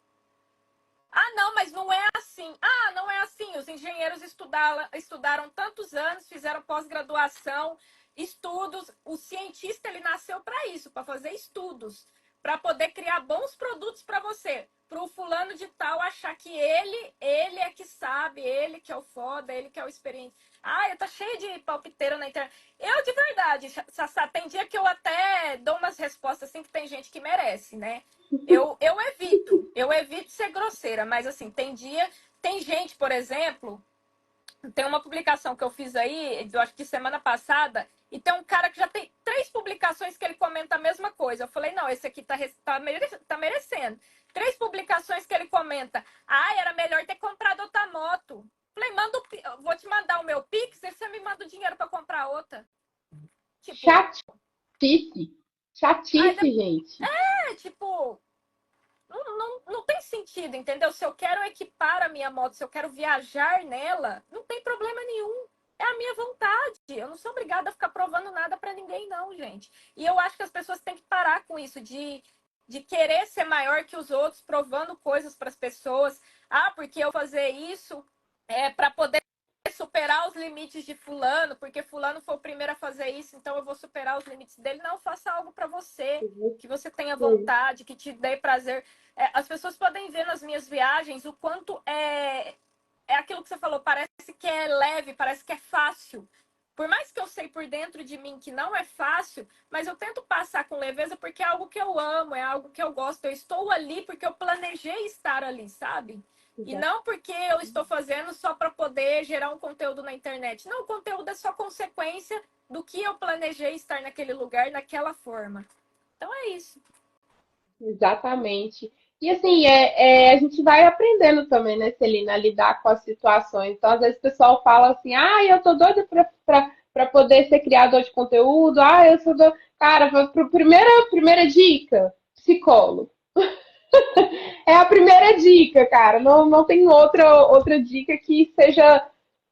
Ah, não, mas não é assim. Ah, não é assim. Os engenheiros estudaram tantos anos, fizeram pós-graduação, estudos. O cientista ele nasceu para isso, para fazer estudos, para poder criar bons produtos para você, para o fulano de tal achar que ele é que sabe, ele que é o foda, ele que é o experiente. Ah, eu tô cheio de palpiteiro na internet. Eu, de verdade, Sassá, tem dia que eu até dou umas respostas assim que tem gente que merece, né? Eu evito ser grosseira, mas assim, tem gente, por exemplo, tem uma publicação que eu fiz aí, eu acho que semana passada, e tem um cara que já tem 3 publicações que ele comenta a mesma coisa. Eu falei, não, esse aqui tá merecendo. 3 publicações que ele comenta, era melhor ter comprado outra moto. Falei, vou te mandar o meu Pix e você me manda o dinheiro para comprar outra. Tipo, chatice. Chatice, ai, gente. tipo, não tem sentido, entendeu? Se eu quero equipar a minha moto, se eu quero viajar nela, não tem problema nenhum. É a minha vontade. Eu não sou obrigada a ficar provando nada para ninguém, não, gente. E eu acho que as pessoas têm que parar com isso de querer ser maior que os outros, provando coisas para as pessoas. Ah, porque eu fazer isso é para poder superar os limites de fulano, porque fulano foi o primeiro a fazer isso, então eu vou superar os limites dele. Não, faça algo para você, que você tenha vontade, que te dê prazer. As pessoas podem ver nas minhas viagens o quanto é aquilo que você falou, parece que é leve, parece que é fácil. Por mais que eu sei por dentro de mim que não é fácil, mas eu tento passar com leveza porque é algo que eu amo, é algo que eu gosto. Eu estou ali porque eu planejei estar ali, sabe? E não porque eu estou fazendo só para poder gerar um conteúdo na internet. Não, o conteúdo é só consequência do que eu planejei estar naquele lugar, naquela forma. Então é isso. Exatamente. E assim, a gente vai aprendendo também, né, Celina, a lidar com as situações. Então, às vezes o pessoal fala assim, ah, eu tô doida para poder ser criador de conteúdo, ah, eu sou doida. Cara, primeira dica, psicólogo. É a primeira dica, cara. Não tem outra dica que seja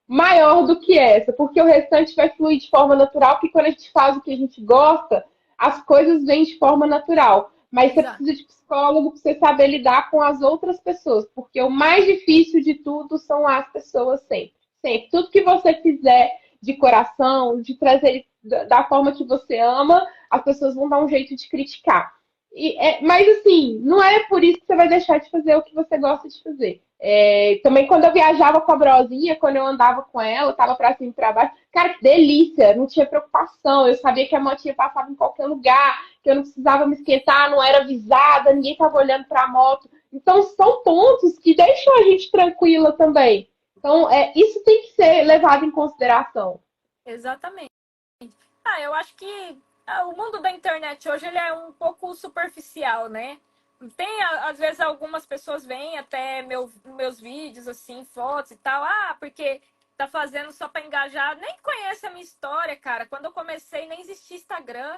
maior do que essa, porque o restante vai fluir de forma natural, porque quando a gente faz o que a gente gosta, as coisas vêm de forma natural. Mas você Exato. precisa de psicólogo para você saber lidar com as outras pessoas, porque o mais difícil de tudo são as pessoas sempre. Sempre. Tudo que você fizer de coração, de trazer da forma que você ama, as pessoas vão dar um jeito de criticar. Mas assim, não é por isso que você vai deixar de fazer o que você gosta de fazer. Também quando eu viajava com a Brosinha, quando eu andava com ela, tava pra cima e pra baixo, cara, que delícia, não tinha preocupação, eu sabia que a motinha passava em qualquer lugar, que eu não precisava me esquentar, não era avisada, ninguém tava olhando pra moto. Então, são pontos que deixam a gente tranquila também. Então, isso tem que ser levado em consideração. Exatamente. Eu acho que o mundo da internet hoje ele é um pouco superficial, né? Tem, às vezes, algumas pessoas veem até meus vídeos, assim, fotos e tal. Ah, porque tá fazendo só para engajar. Nem conhece a minha história, cara. Quando eu comecei, nem existia Instagram.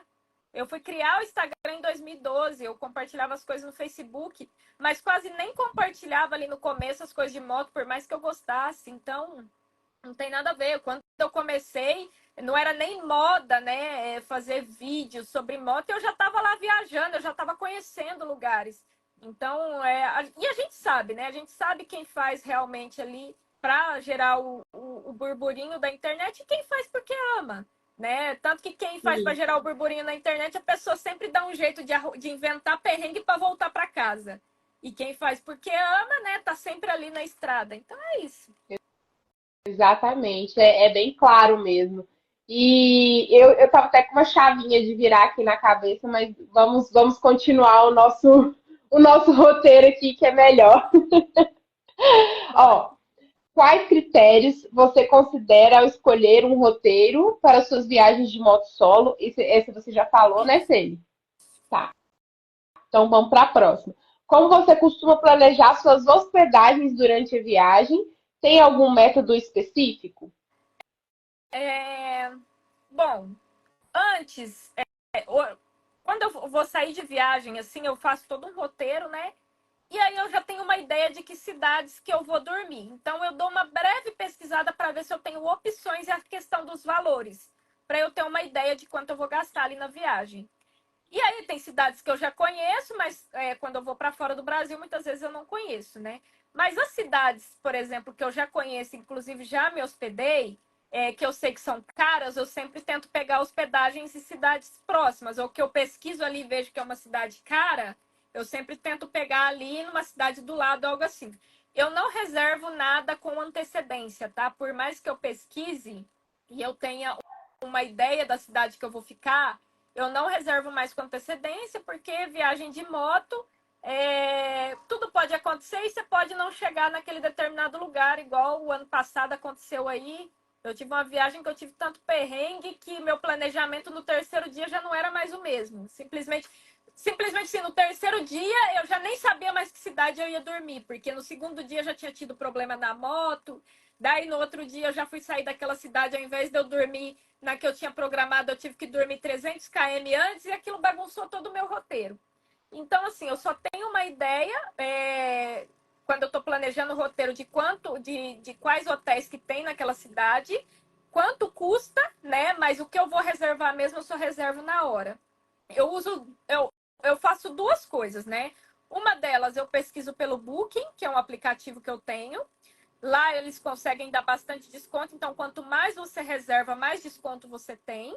Eu fui criar o Instagram em 2012. Eu compartilhava as coisas no Facebook, mas quase nem compartilhava ali no começo as coisas de moto, por mais que eu gostasse. Então, não tem nada a ver. Quando eu comecei, não era nem moda, né? Fazer vídeos sobre moto. Eu já estava lá viajando, eu já estava conhecendo lugares. Então, e a gente sabe, né? A gente sabe quem faz realmente ali para gerar o burburinho da internet e quem faz porque ama, né? Tanto que quem faz para Sim. gerar o burburinho na internet, a pessoa sempre dá um jeito de inventar perrengue para voltar para casa. E quem faz porque ama, né? Tá sempre ali na estrada. Então é isso. Exatamente, é bem claro mesmo. E eu tava até com uma chavinha de virar aqui na cabeça, mas vamos continuar o nosso roteiro aqui, que é melhor. Bora. Ó, quais critérios você considera ao escolher um roteiro para suas viagens de moto solo? Esse você já falou, né, Isso. Celi? Tá, então vamos para a próxima. Como você costuma planejar suas hospedagens durante a viagem? Tem algum método específico? É, Bom, antes, quando eu vou sair de viagem, assim, eu faço todo um roteiro, né? E aí eu já tenho uma ideia de que cidades que eu vou dormir. Então eu dou uma breve pesquisada para ver se eu tenho opções e a questão dos valores, para eu ter uma ideia de quanto eu vou gastar ali na viagem. E aí tem cidades que eu já conheço, mas quando eu vou para fora do Brasil, muitas vezes eu não conheço, né? Mas as cidades, por exemplo, que eu já conheço, inclusive já me hospedei, que eu sei que são caras, eu sempre tento pegar hospedagens em cidades próximas, ou que eu pesquiso ali e vejo que é uma cidade cara, eu sempre tento pegar ali numa cidade do lado, algo assim. Eu não reservo nada com antecedência, tá? Por mais que eu pesquise e eu tenha uma ideia da cidade que eu vou ficar, eu não reservo mais com antecedência, porque viagem de moto, tudo pode acontecer e você pode não chegar naquele determinado lugar, igual o ano passado aconteceu aí. Eu tive uma viagem que eu tive tanto perrengue que meu planejamento no terceiro dia já não era mais o mesmo. Simplesmente sim, no terceiro dia eu já nem sabia mais que cidade eu ia dormir, porque no segundo dia já tinha tido problema na moto, daí no outro dia eu já fui sair daquela cidade, ao invés de eu dormir na que eu tinha programado, eu tive que dormir 300 km antes e aquilo bagunçou todo o meu roteiro. Então, assim, eu só tenho uma ideia quando eu estou planejando o roteiro de quais hotéis que tem naquela cidade, quanto custa, né? Mas o que eu vou reservar mesmo, eu só reservo na hora. Eu faço duas coisas, né? Uma delas eu pesquiso pelo Booking, que é um aplicativo que eu tenho. Lá eles conseguem dar bastante desconto, então quanto mais você reserva, mais desconto você tem.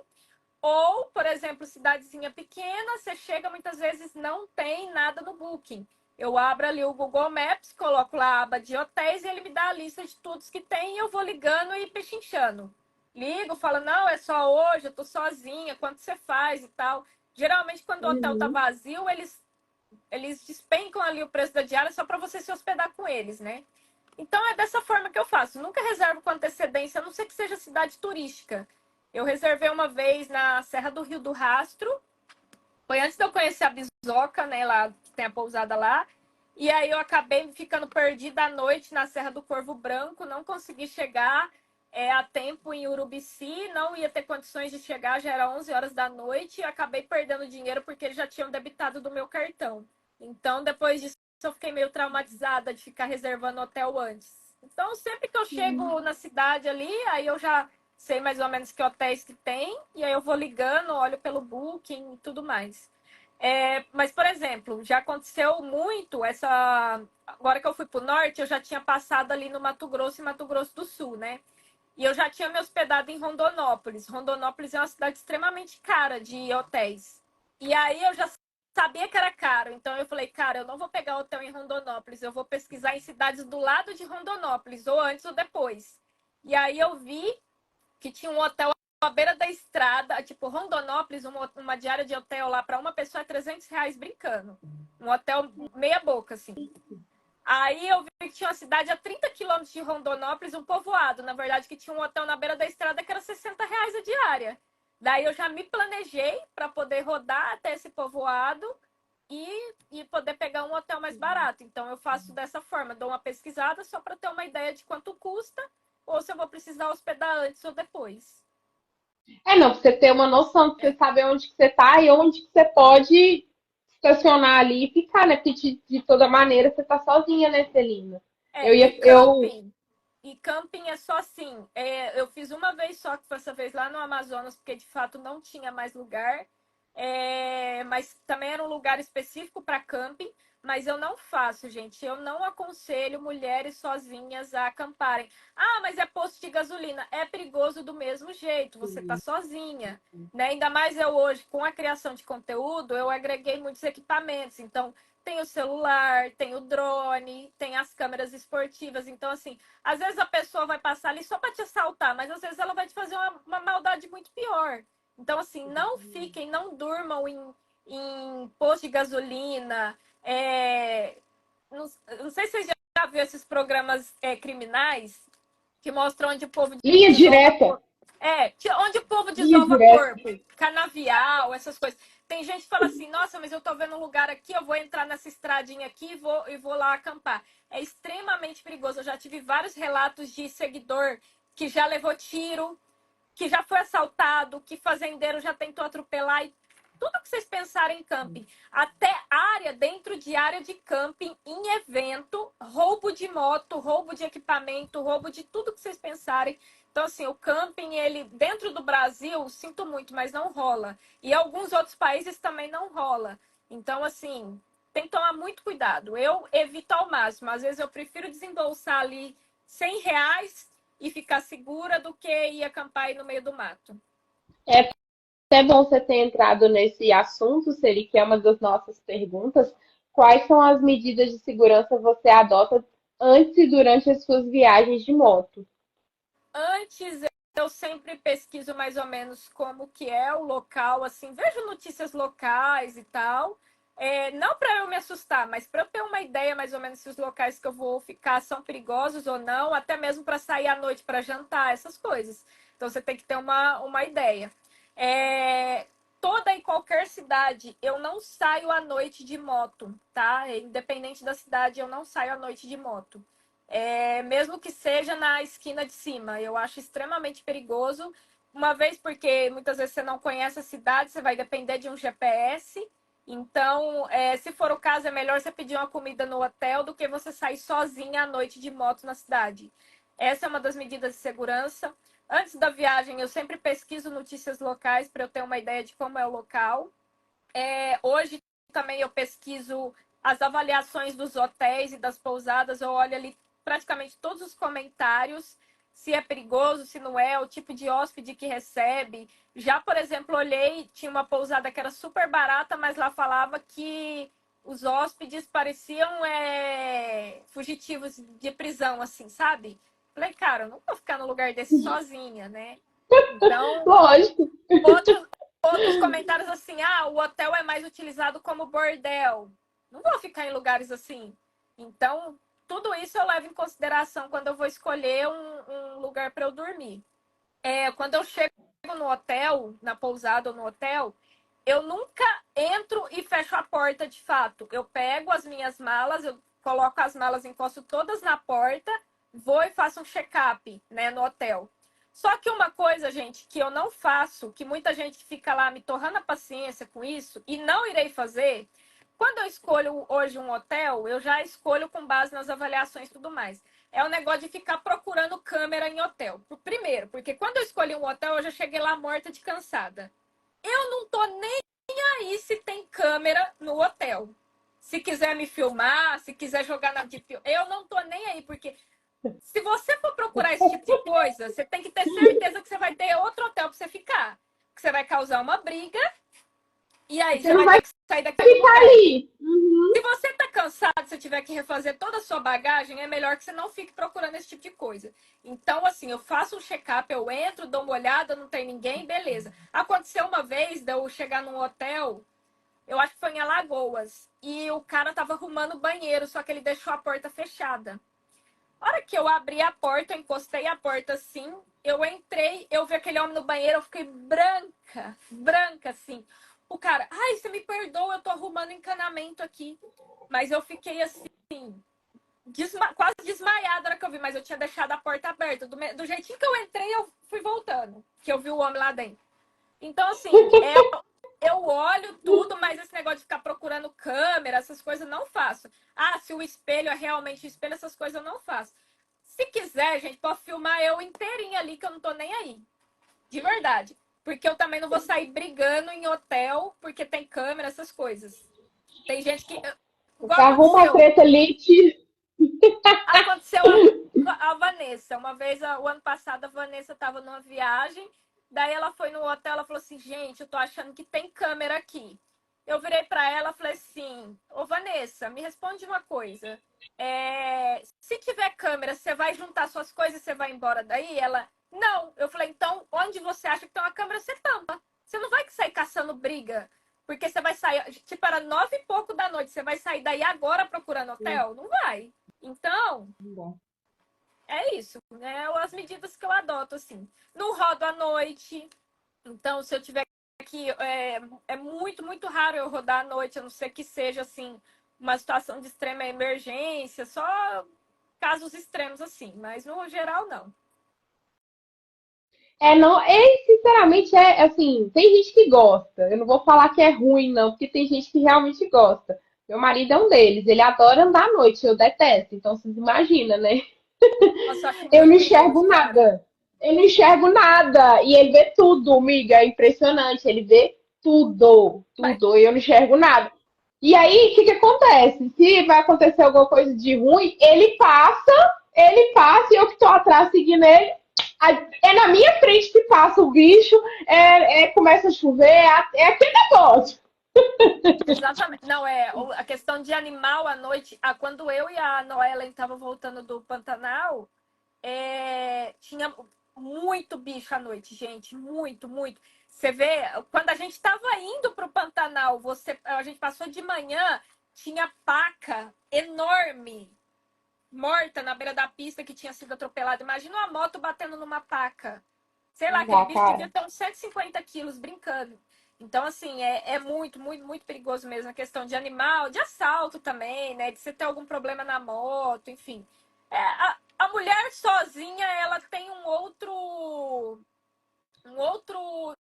Ou, por exemplo, cidadezinha pequena, você chega muitas vezes não tem nada no Booking. Eu abro ali o Google Maps, coloco lá a aba de hotéis e ele me dá a lista de todos que tem e eu vou ligando e pechinchando. Ligo, falo, não, é só hoje, eu tô sozinha, quanto você faz e tal. Geralmente, quando o hotel tá Uhum. vazio, eles despencam ali o preço da diária só para você se hospedar com eles, né? Então é dessa forma que eu faço. Nunca reservo com antecedência, a não ser que seja cidade turística. Eu reservei uma vez na Serra do Rio do Rastro. Foi antes de eu conhecer a Bisoca, né? Lá que tem a pousada lá. E aí eu acabei ficando perdida à noite na Serra do Corvo Branco, não consegui chegar a tempo em Urubici, não ia ter condições de chegar, já era 11 horas da noite e acabei perdendo dinheiro porque eles já tinham debitado do meu cartão. Então, depois disso, eu fiquei meio traumatizada de ficar reservando hotel antes. Então, sempre que eu chego na cidade ali, aí eu já sei mais ou menos que hotéis que tem, e aí eu vou ligando, olho pelo Booking e tudo mais. Mas, por exemplo, já aconteceu muito essa. Agora que eu fui para o norte, eu já tinha passado ali no Mato Grosso e Mato Grosso do Sul, né? E eu já tinha me hospedado em Rondonópolis. Rondonópolis é uma cidade extremamente cara de hotéis. E aí eu já sabia que era caro. Então eu falei, cara, eu não vou pegar hotel em Rondonópolis, eu vou pesquisar em cidades do lado de Rondonópolis, ou antes ou depois. E aí eu vi que tinha um hotel à beira da estrada, tipo Rondonópolis, uma diária de hotel lá para uma pessoa é R$ 300 brincando. Um hotel meia boca, assim. Aí eu vi que tinha uma cidade a 30 quilômetros de Rondonópolis, um povoado, na verdade, que tinha um hotel na beira da estrada que era R$ 60 a diária. Daí eu já me planejei para poder rodar até esse povoado e poder pegar um hotel mais barato. Então eu faço dessa forma, dou uma pesquisada só para ter uma ideia de quanto custa ou se eu vou precisar hospedar antes ou depois. Não, pra você ter uma noção, pra você saber onde que você tá e onde que você pode estacionar ali e ficar, né? Porque de toda maneira você tá sozinha, né, Celina? Eu E ia, eu, camping. E camping é só assim. Eu fiz uma vez só, que foi essa vez lá no Amazonas, porque de fato não tinha mais lugar. Mas também era um lugar específico para camping. Mas eu não faço, gente. Eu não aconselho mulheres sozinhas a acamparem. Ah, mas é posto de gasolina. É perigoso do mesmo jeito. Você tá sozinha. Né? Ainda mais eu hoje, com a criação de conteúdo, eu agreguei muitos equipamentos. Então, tem o celular, tem o drone, tem as câmeras esportivas. Então, assim, às vezes a pessoa vai passar ali só para te assaltar, mas às vezes ela vai te fazer uma maldade muito pior. Então, assim, não fiquem, não durmam em posto de gasolina. Não sei se você já viu esses programas criminais que mostram onde o povo linha desova direta, onde o povo linha desova direta. corpo, canavial, essas coisas. Tem gente que fala assim, nossa, mas eu tô vendo um lugar aqui, eu vou entrar nessa estradinha aqui e vou lá acampar. É extremamente perigoso. Eu já tive vários relatos de seguidor que já levou tiro, que já foi assaltado, que fazendeiro já tentou atropelar e tudo que vocês pensarem em camping, até área dentro de área de camping, em evento, roubo de moto, roubo de equipamento, roubo de tudo que vocês pensarem. Então, assim, o camping, ele, dentro do Brasil, sinto muito, mas não rola. E alguns outros países também não rola. Então, assim, tem que tomar muito cuidado. Eu evito ao máximo. Às vezes eu prefiro desembolsar ali R$ 100 e ficar segura do que ir acampar aí no meio do mato. É até bom você ter entrado nesse assunto, Celi, que é uma das nossas perguntas. Quais são as medidas de segurança você adota antes e durante as suas viagens de moto? Antes eu sempre pesquiso mais ou menos como que é o local, assim, vejo notícias locais e tal. Não para eu me assustar, mas para eu ter uma ideia mais ou menos se os locais que eu vou ficar são perigosos ou não, até mesmo para sair à noite para jantar, essas coisas. Então você tem que ter uma ideia. É, Toda e qualquer cidade, eu não saio à noite de moto, tá? Independente da cidade, eu não saio à noite de moto. Mesmo que seja na esquina de cima. Eu acho extremamente perigoso. Uma vez porque muitas vezes você não conhece a cidade, você vai depender de um GPS. Então, se for o caso, é melhor você pedir uma comida no hotel do que você sair sozinha à noite de moto na cidade. Essa é uma das medidas de segurança. Antes da viagem, eu sempre pesquiso notícias locais para eu ter uma ideia de como é o local. Hoje também eu pesquiso as avaliações dos hotéis e das pousadas. Eu olho ali praticamente todos os comentários, se é perigoso, se não é, o tipo de hóspede que recebe. Já, por exemplo, olhei, tinha uma pousada que era super barata, mas lá falava que os hóspedes pareciam fugitivos de prisão, assim, sabe? Falei, cara, eu não vou ficar no lugar desse sozinha, né? Então, Lógico. outros, outros comentários assim, o hotel é mais utilizado como bordel. Não vou ficar em lugares assim. Então, tudo isso eu levo em consideração quando eu vou escolher um lugar para eu dormir. Quando eu chego no hotel, na pousada ou no hotel, eu nunca entro e fecho a porta de fato. Eu pego as minhas malas, eu coloco as malas, encosto todas na porta, vou e faço um check-up, né, no hotel. Só que uma coisa, gente, que eu não faço, que muita gente fica lá me torrando a paciência com isso, e não irei fazer, quando eu escolho hoje um hotel, eu já escolho com base nas avaliações e tudo mais. É o negócio de ficar procurando câmera em hotel. Primeiro, porque quando eu escolhi um hotel, eu já cheguei lá morta de cansada. Eu não tô nem aí se tem câmera no hotel. Se quiser me filmar, se quiser jogar na de filme, eu não tô nem aí, porque se você for procurar esse tipo de coisa, você tem que ter certeza que você vai ter outro hotel para você ficar. Que você vai causar uma briga e aí Você você não vai vai ter que sair daquele ficar lugar. ali. Se você tá cansado, se tiver que refazer toda a sua bagagem, é melhor que você não fique procurando esse tipo de coisa. Então, assim, eu faço um check-up, eu entro, dou uma olhada, não tem ninguém, beleza. Aconteceu uma vez de eu chegar num hotel, eu acho que foi em Alagoas, e o cara tava arrumando o banheiro, só que ele deixou a porta fechada. A hora que eu abri a porta, eu encostei a porta assim, eu entrei, eu vi aquele homem no banheiro, eu fiquei branca, branca assim. O cara, ai, você me perdoa, eu tô arrumando encanamento aqui. Mas eu fiquei assim, quase desmaiada na hora que eu vi, mas eu tinha deixado a porta aberta. Do jeitinho que eu entrei, eu fui voltando, que eu vi o homem lá dentro. Então, assim, eu olho tudo, mas esse negócio de ficar procurando câmera, essas coisas, eu não faço. Se o espelho é realmente o espelho, essas coisas eu não faço. Se quiser, gente, pode filmar eu inteirinha ali, que eu não tô nem aí. De verdade. Porque eu também não vou sair brigando em hotel, porque tem câmera, essas coisas. Tem gente que. Igual Você arruma a aconteceu. treta ali, Aconteceu a Vanessa. Uma vez, o ano passado, a Vanessa estava numa viagem. Daí ela foi no hotel, ela falou assim, gente, eu tô achando que tem câmera aqui. Eu virei para ela e falei assim, ô Vanessa, me responde uma coisa. Se tiver câmera, você vai juntar suas coisas e você vai embora daí? Ela, não. Eu falei, então, onde você acha que tem uma câmera, você tampa. Você não vai sair caçando briga. Porque você vai sair, tipo, era 9 e pouco da noite, você vai sair daí agora procurando hotel? Não vai. Então, é isso, né? As medidas que eu adoto, assim. Não rodo à noite. Então, se eu tiver que. É muito, muito raro eu rodar à noite, a não ser que seja, assim, uma situação de extrema emergência, só casos extremos, assim. Mas, no geral, não. não, sinceramente, assim, tem gente que gosta. Eu não vou falar que é ruim, não, porque tem gente que realmente gosta. Meu marido é um deles, ele adora andar à noite, eu detesto. Então, vocês imaginam, né? Nossa, eu acho Eu não muito perigoso, enxergo cara. nada. Eu não enxergo nada. E ele vê tudo, amiga. É impressionante. Ele vê tudo, Mas, tudo. E eu não enxergo nada. E aí, o que acontece? Se vai acontecer alguma coisa de ruim, ele passa e eu que tô atrás seguindo ele. É na minha frente que passa o bicho, começa a chover, é aquele negócio. exatamente. Não, a questão de animal à noite. Quando eu e a Noela estavam voltando do Pantanal, tinha muito bicho à noite, gente. Muito, muito. Você vê, quando a gente estava indo para o Pantanal, a gente passou de manhã, tinha paca enorme, morta na beira da pista que tinha sido atropelada. Imagina uma moto batendo numa paca. Sei lá, Não aquele dá, bicho devia cara. ter uns 150 quilos brincando. Então, assim, é muito, muito, muito perigoso mesmo a questão de animal, de assalto também, né? De você ter algum problema na moto, enfim. A mulher sozinha, ela tem um outro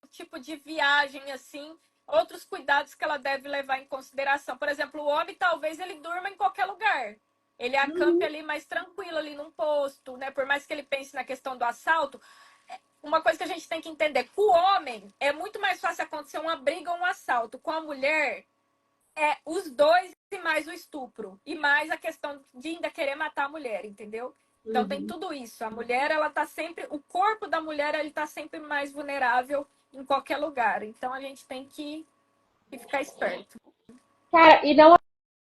tipo de viagem, assim, outros cuidados que ela deve levar em consideração. Por exemplo, o homem talvez ele durma em qualquer lugar. Ele acampe ali mais tranquilo ali num posto, né? Por mais que ele pense na questão do assalto, uma coisa que a gente tem que entender, com o homem é muito mais fácil acontecer uma briga ou um assalto. Com a mulher, é os dois e mais o estupro. E mais a questão de ainda querer matar a mulher, entendeu? Então tem Uhum. tudo isso. A mulher, ela tá sempre. O corpo da mulher, ele tá sempre mais vulnerável em qualquer lugar. Então a gente tem que ficar esperto. Cara, e não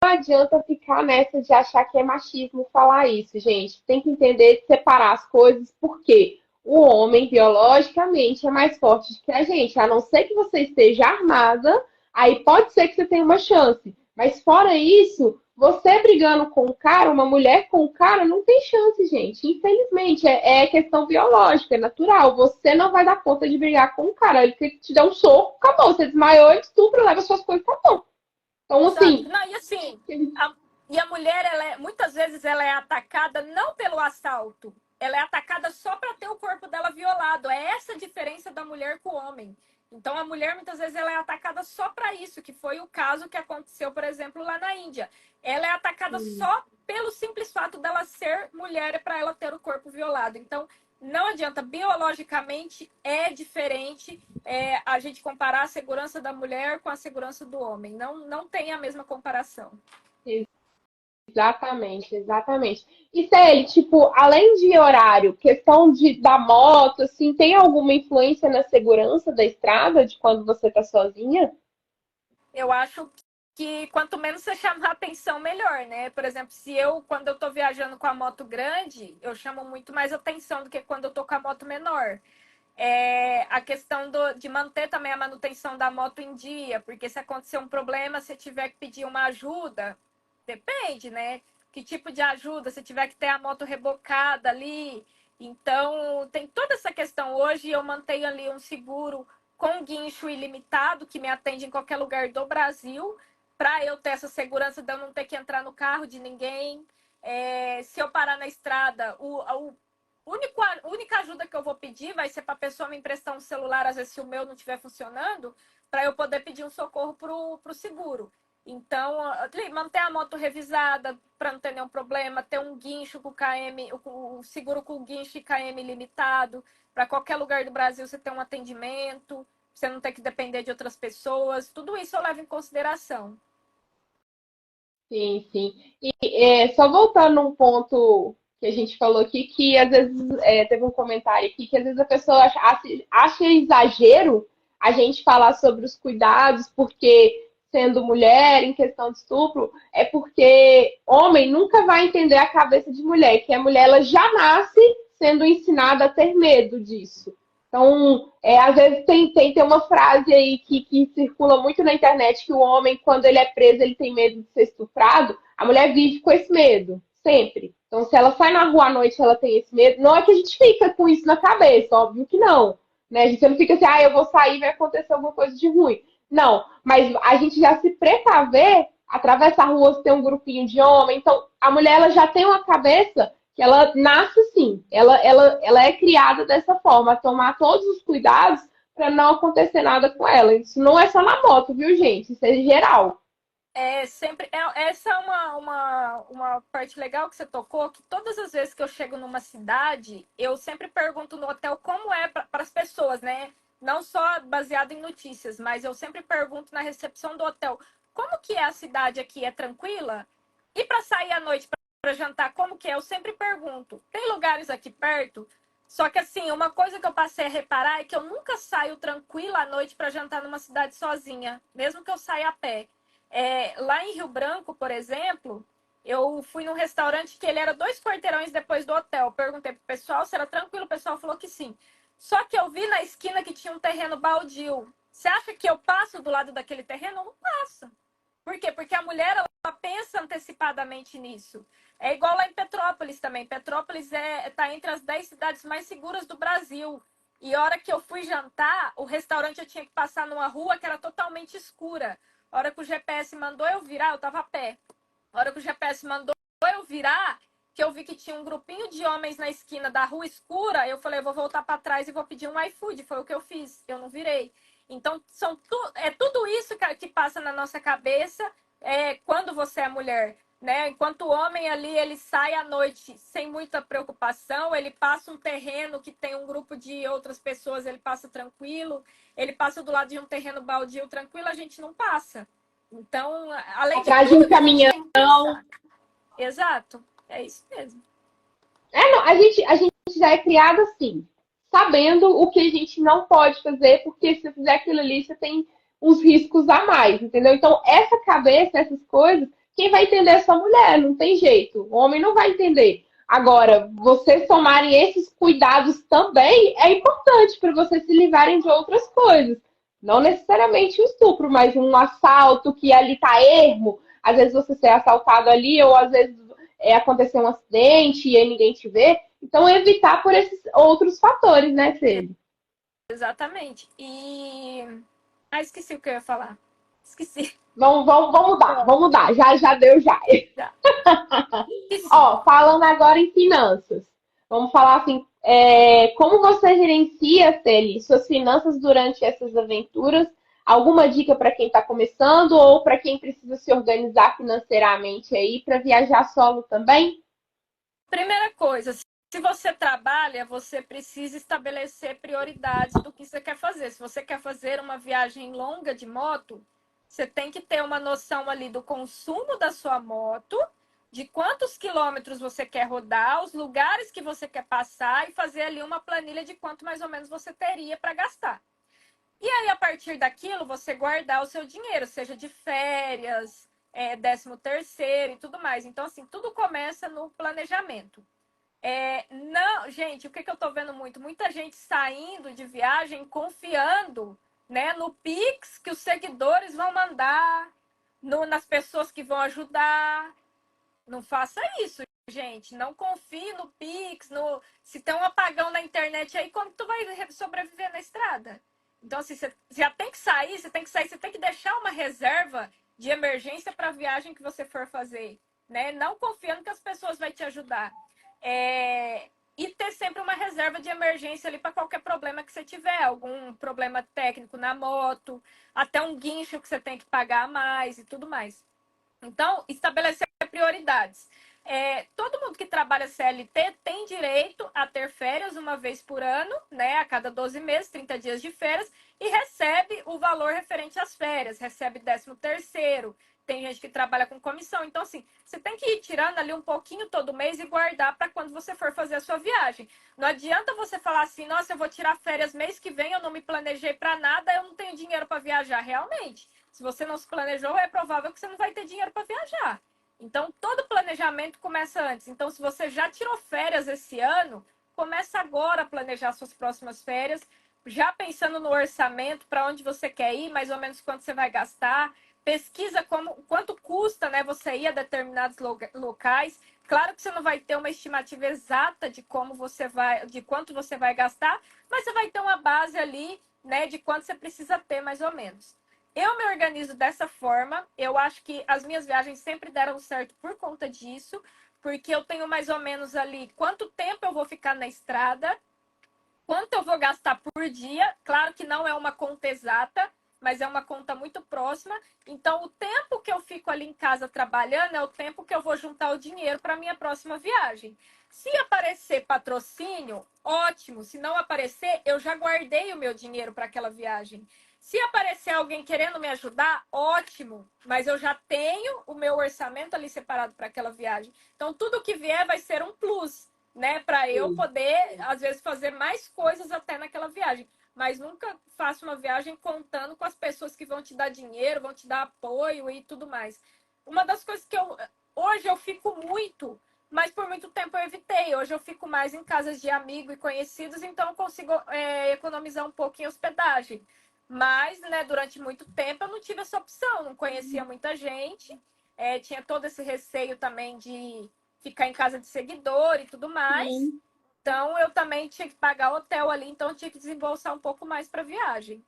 adianta ficar nessa de achar que é machismo falar isso, gente. Tem que entender, separar as coisas, porque o homem, biologicamente, é mais forte do que a gente. A não ser que você esteja armada, aí pode ser que você tenha uma chance. Mas fora isso, você brigando com o cara, uma mulher com o cara, não tem chance, gente. Infelizmente, é questão biológica, é natural. Você não vai dar conta de brigar com o cara. Ele te dá um soco, acabou. Você desmaiou, ele estupra, leva suas coisas, acabou. Então, Exato. assim, Não, e assim, e a mulher, muitas vezes, ela é atacada não pelo assalto, ela é atacada só para ter o corpo dela violado. É essa a diferença da mulher com o homem. Então, a mulher, muitas vezes, ela é atacada só para isso, que foi o caso que aconteceu, por exemplo, lá na Índia. Ela é atacada só pelo simples fato dela ser mulher para ela ter o corpo violado. Então, não adianta, biologicamente é diferente a gente comparar a segurança da mulher com a segurança do homem. Não, não tem a mesma comparação. exatamente, exatamente. E Celi, tipo, além de horário, questão da moto, assim, tem alguma influência na segurança da estrada de quando você tá sozinha? Eu acho que quanto menos você chamar atenção, melhor, né? Por exemplo, quando eu tô viajando com a moto grande, eu chamo muito mais atenção do que quando eu tô com a moto menor. A questão de manter também a manutenção da moto em dia, porque se acontecer um problema, se tiver que pedir uma ajuda, depende, né? Que tipo de ajuda, se tiver que ter a moto rebocada ali. Então, tem toda essa questão. Hoje eu mantenho ali um seguro com guincho ilimitado, que me atende em qualquer lugar do Brasil, para eu ter essa segurança de eu não ter que entrar no carro de ninguém. Se eu parar na estrada, a única ajuda que eu vou pedir vai ser para a pessoa me emprestar um celular, às vezes se o meu não estiver funcionando, para eu poder pedir um socorro para o seguro. Então, manter a moto revisada para não ter nenhum problema, ter um guincho com KM, o seguro com guincho e KM limitado, para qualquer lugar do Brasil você ter um atendimento, você não ter que depender de outras pessoas, tudo isso eu levo em consideração. Sim, sim. E só voltando num ponto que a gente falou aqui, que às vezes teve um comentário aqui que às vezes a pessoa acha exagero a gente falar sobre os cuidados, porque sendo mulher em questão de estupro, é porque homem nunca vai entender a cabeça de mulher, que a mulher ela já nasce sendo ensinada a ter medo disso. Então, às vezes tem uma frase aí que circula muito na internet que o homem, quando ele é preso, ele tem medo de ser estuprado. A mulher vive com esse medo, sempre. Então, se ela sai na rua à noite, ela tem esse medo. Não é que a gente fica com isso na cabeça, óbvio que não. Né? A gente não fica assim, eu vou sair e vai acontecer alguma coisa de ruim. Não, mas a gente já se precaver, atravessar a rua, ter um grupinho de homem. Então, a mulher ela já tem uma cabeça que ela nasce assim, ela é criada dessa forma, a tomar todos os cuidados para não acontecer nada com ela. Isso não é só na moto, viu, gente? Isso é geral. Essa é uma parte legal que você tocou, que todas as vezes que eu chego numa cidade, eu sempre pergunto no hotel como é para as pessoas, né? Não só baseado em notícias, mas eu sempre pergunto na recepção do hotel, como que é a cidade aqui? É tranquila? E para sair à noite para jantar, como que é? Eu sempre pergunto. Tem lugares aqui perto? Só que assim, uma coisa que eu passei a reparar é que eu nunca saio tranquila à noite para jantar numa cidade sozinha, mesmo que eu saia a pé. Lá em Rio Branco, por exemplo, eu fui num restaurante que ele era 2 quarteirões depois do hotel. Perguntei pro pessoal se era tranquilo, o pessoal falou que sim. Só que eu vi na esquina que tinha um terreno baldio. Você acha que eu passo do lado daquele terreno? Eu não passo. Por quê? Porque a mulher ela pensa antecipadamente nisso. É igual lá em Petrópolis também. Petrópolis tá entre as 10 cidades mais seguras do Brasil. E a hora que eu fui jantar, o restaurante eu tinha que passar numa rua que era totalmente escura. A hora que o GPS mandou eu virar, eu tava a pé. A hora que o GPS mandou eu virar, que eu vi que tinha um grupinho de homens na esquina da rua escura, eu falei, eu vou voltar para trás e vou pedir um iFood. Foi o que eu fiz, eu não virei. Então, é tudo isso que passa na nossa cabeça quando você é mulher. Né? Enquanto o homem ali, ele sai à noite sem muita preocupação, ele passa um terreno que tem um grupo de outras pessoas, ele passa tranquilo, ele passa do lado de um terreno baldio tranquilo, a gente não passa. Então, além de Atrás de tudo um que a gente caminhão. tem que pensar. Exato, é isso mesmo. Não, a gente já é criado assim, sabendo o que a gente não pode fazer, porque se você fizer aquilo ali, você tem uns riscos a mais, entendeu? Então, essa cabeça, essas coisas, quem vai entender é só mulher, não tem jeito. O homem não vai entender. Agora, vocês tomarem esses cuidados também é importante para vocês se livrarem de outras coisas. Não necessariamente um estupro, mas um assalto que ali tá ermo. Às vezes você ser assaltado ali, ou às vezes acontecer um acidente e aí ninguém te vê. Então, evitar por esses outros fatores, né, Fê? Exatamente. Esqueci o que eu ia falar. Esqueci. Vamos mudar. Já deu, já. Já. Ó, falando agora em finanças. Vamos falar assim, como você gerencia, Celi, suas finanças durante essas aventuras? Alguma dica para quem está começando ou para quem precisa se organizar financeiramente aí para viajar solo também? Primeira coisa, se você trabalha, você precisa estabelecer prioridades do que você quer fazer. Se você quer fazer uma viagem longa de moto, você tem que ter uma noção ali do consumo da sua moto, de quantos quilômetros você quer rodar, os lugares que você quer passar e fazer ali uma planilha de quanto mais ou menos você teria para gastar. E aí, a partir daquilo, você guardar o seu dinheiro, seja de férias, 13º e tudo mais. Então, assim, tudo começa no planejamento. Não, gente, o que eu tô vendo muito? Muita gente saindo de viagem confiando, né, no Pix que os seguidores vão mandar, nas pessoas que vão ajudar. Não faça isso, gente. Não confie no Pix, se tem um apagão na internet aí, como tu vai sobreviver na estrada? Então, assim, você já tem que sair, você tem que deixar uma reserva de emergência para a viagem que você for fazer, né? Não confiando que as pessoas vão te ajudar. E ter sempre uma reserva de emergência ali para qualquer problema que você tiver, algum problema técnico na moto, até um guincho que você tem que pagar a mais e tudo mais. Então, estabelecer prioridades. Todo mundo que trabalha CLT tem direito a ter férias uma vez por ano, né? A cada 12 meses, 30 dias de férias, e recebe o valor referente às férias, recebe 13º. Tem gente que trabalha com comissão. Então, assim, você tem que ir tirando ali um pouquinho todo mês e guardar para quando você for fazer a sua viagem. Não adianta você falar assim, nossa, eu vou tirar férias mês que vem, eu não me planejei para nada, eu não tenho dinheiro para viajar. Realmente, se você não se planejou, é provável que você não vai ter dinheiro para viajar. Então, todo planejamento começa antes. Então, se você já tirou férias esse ano, começa agora a planejar suas próximas férias, já pensando no orçamento, para onde você quer ir, mais ou menos quanto você vai gastar. Pesquisa quanto custa, né, você ir a determinados locais. Claro que você não vai ter uma estimativa exata de quanto você vai gastar, mas você vai ter uma base ali, né, de quanto você precisa ter, mais ou menos. Eu me organizo dessa forma. Eu acho que as minhas viagens sempre deram certo por conta disso, porque eu tenho mais ou menos ali quanto tempo eu vou ficar na estrada, quanto eu vou gastar por dia. Claro que não é uma conta exata, mas é uma conta muito próxima. Então, o tempo que eu fico ali em casa trabalhando é o tempo que eu vou juntar o dinheiro para a minha próxima viagem. Se aparecer patrocínio, ótimo. Se não aparecer, eu já guardei o meu dinheiro para aquela viagem. Se aparecer alguém querendo me ajudar, ótimo, mas eu já tenho o meu orçamento ali separado para aquela viagem. Então, tudo que vier vai ser um plus, né? Para eu poder, às vezes, fazer mais coisas até naquela viagem. Mas nunca faça uma viagem contando com as pessoas que vão te dar dinheiro, vão te dar apoio e tudo mais. Uma das coisas que hoje eu fico muito, mas por muito tempo eu evitei. Hoje eu fico mais em casas de amigos e conhecidos, então eu consigo economizar um pouco em hospedagem. Mas, né, durante muito tempo eu não tive essa opção, não conhecia muita gente, tinha todo esse receio também de ficar em casa de seguidor e tudo mais. Sim. Então, eu também tinha que pagar hotel ali, então eu tinha que desembolsar um pouco mais para viagem.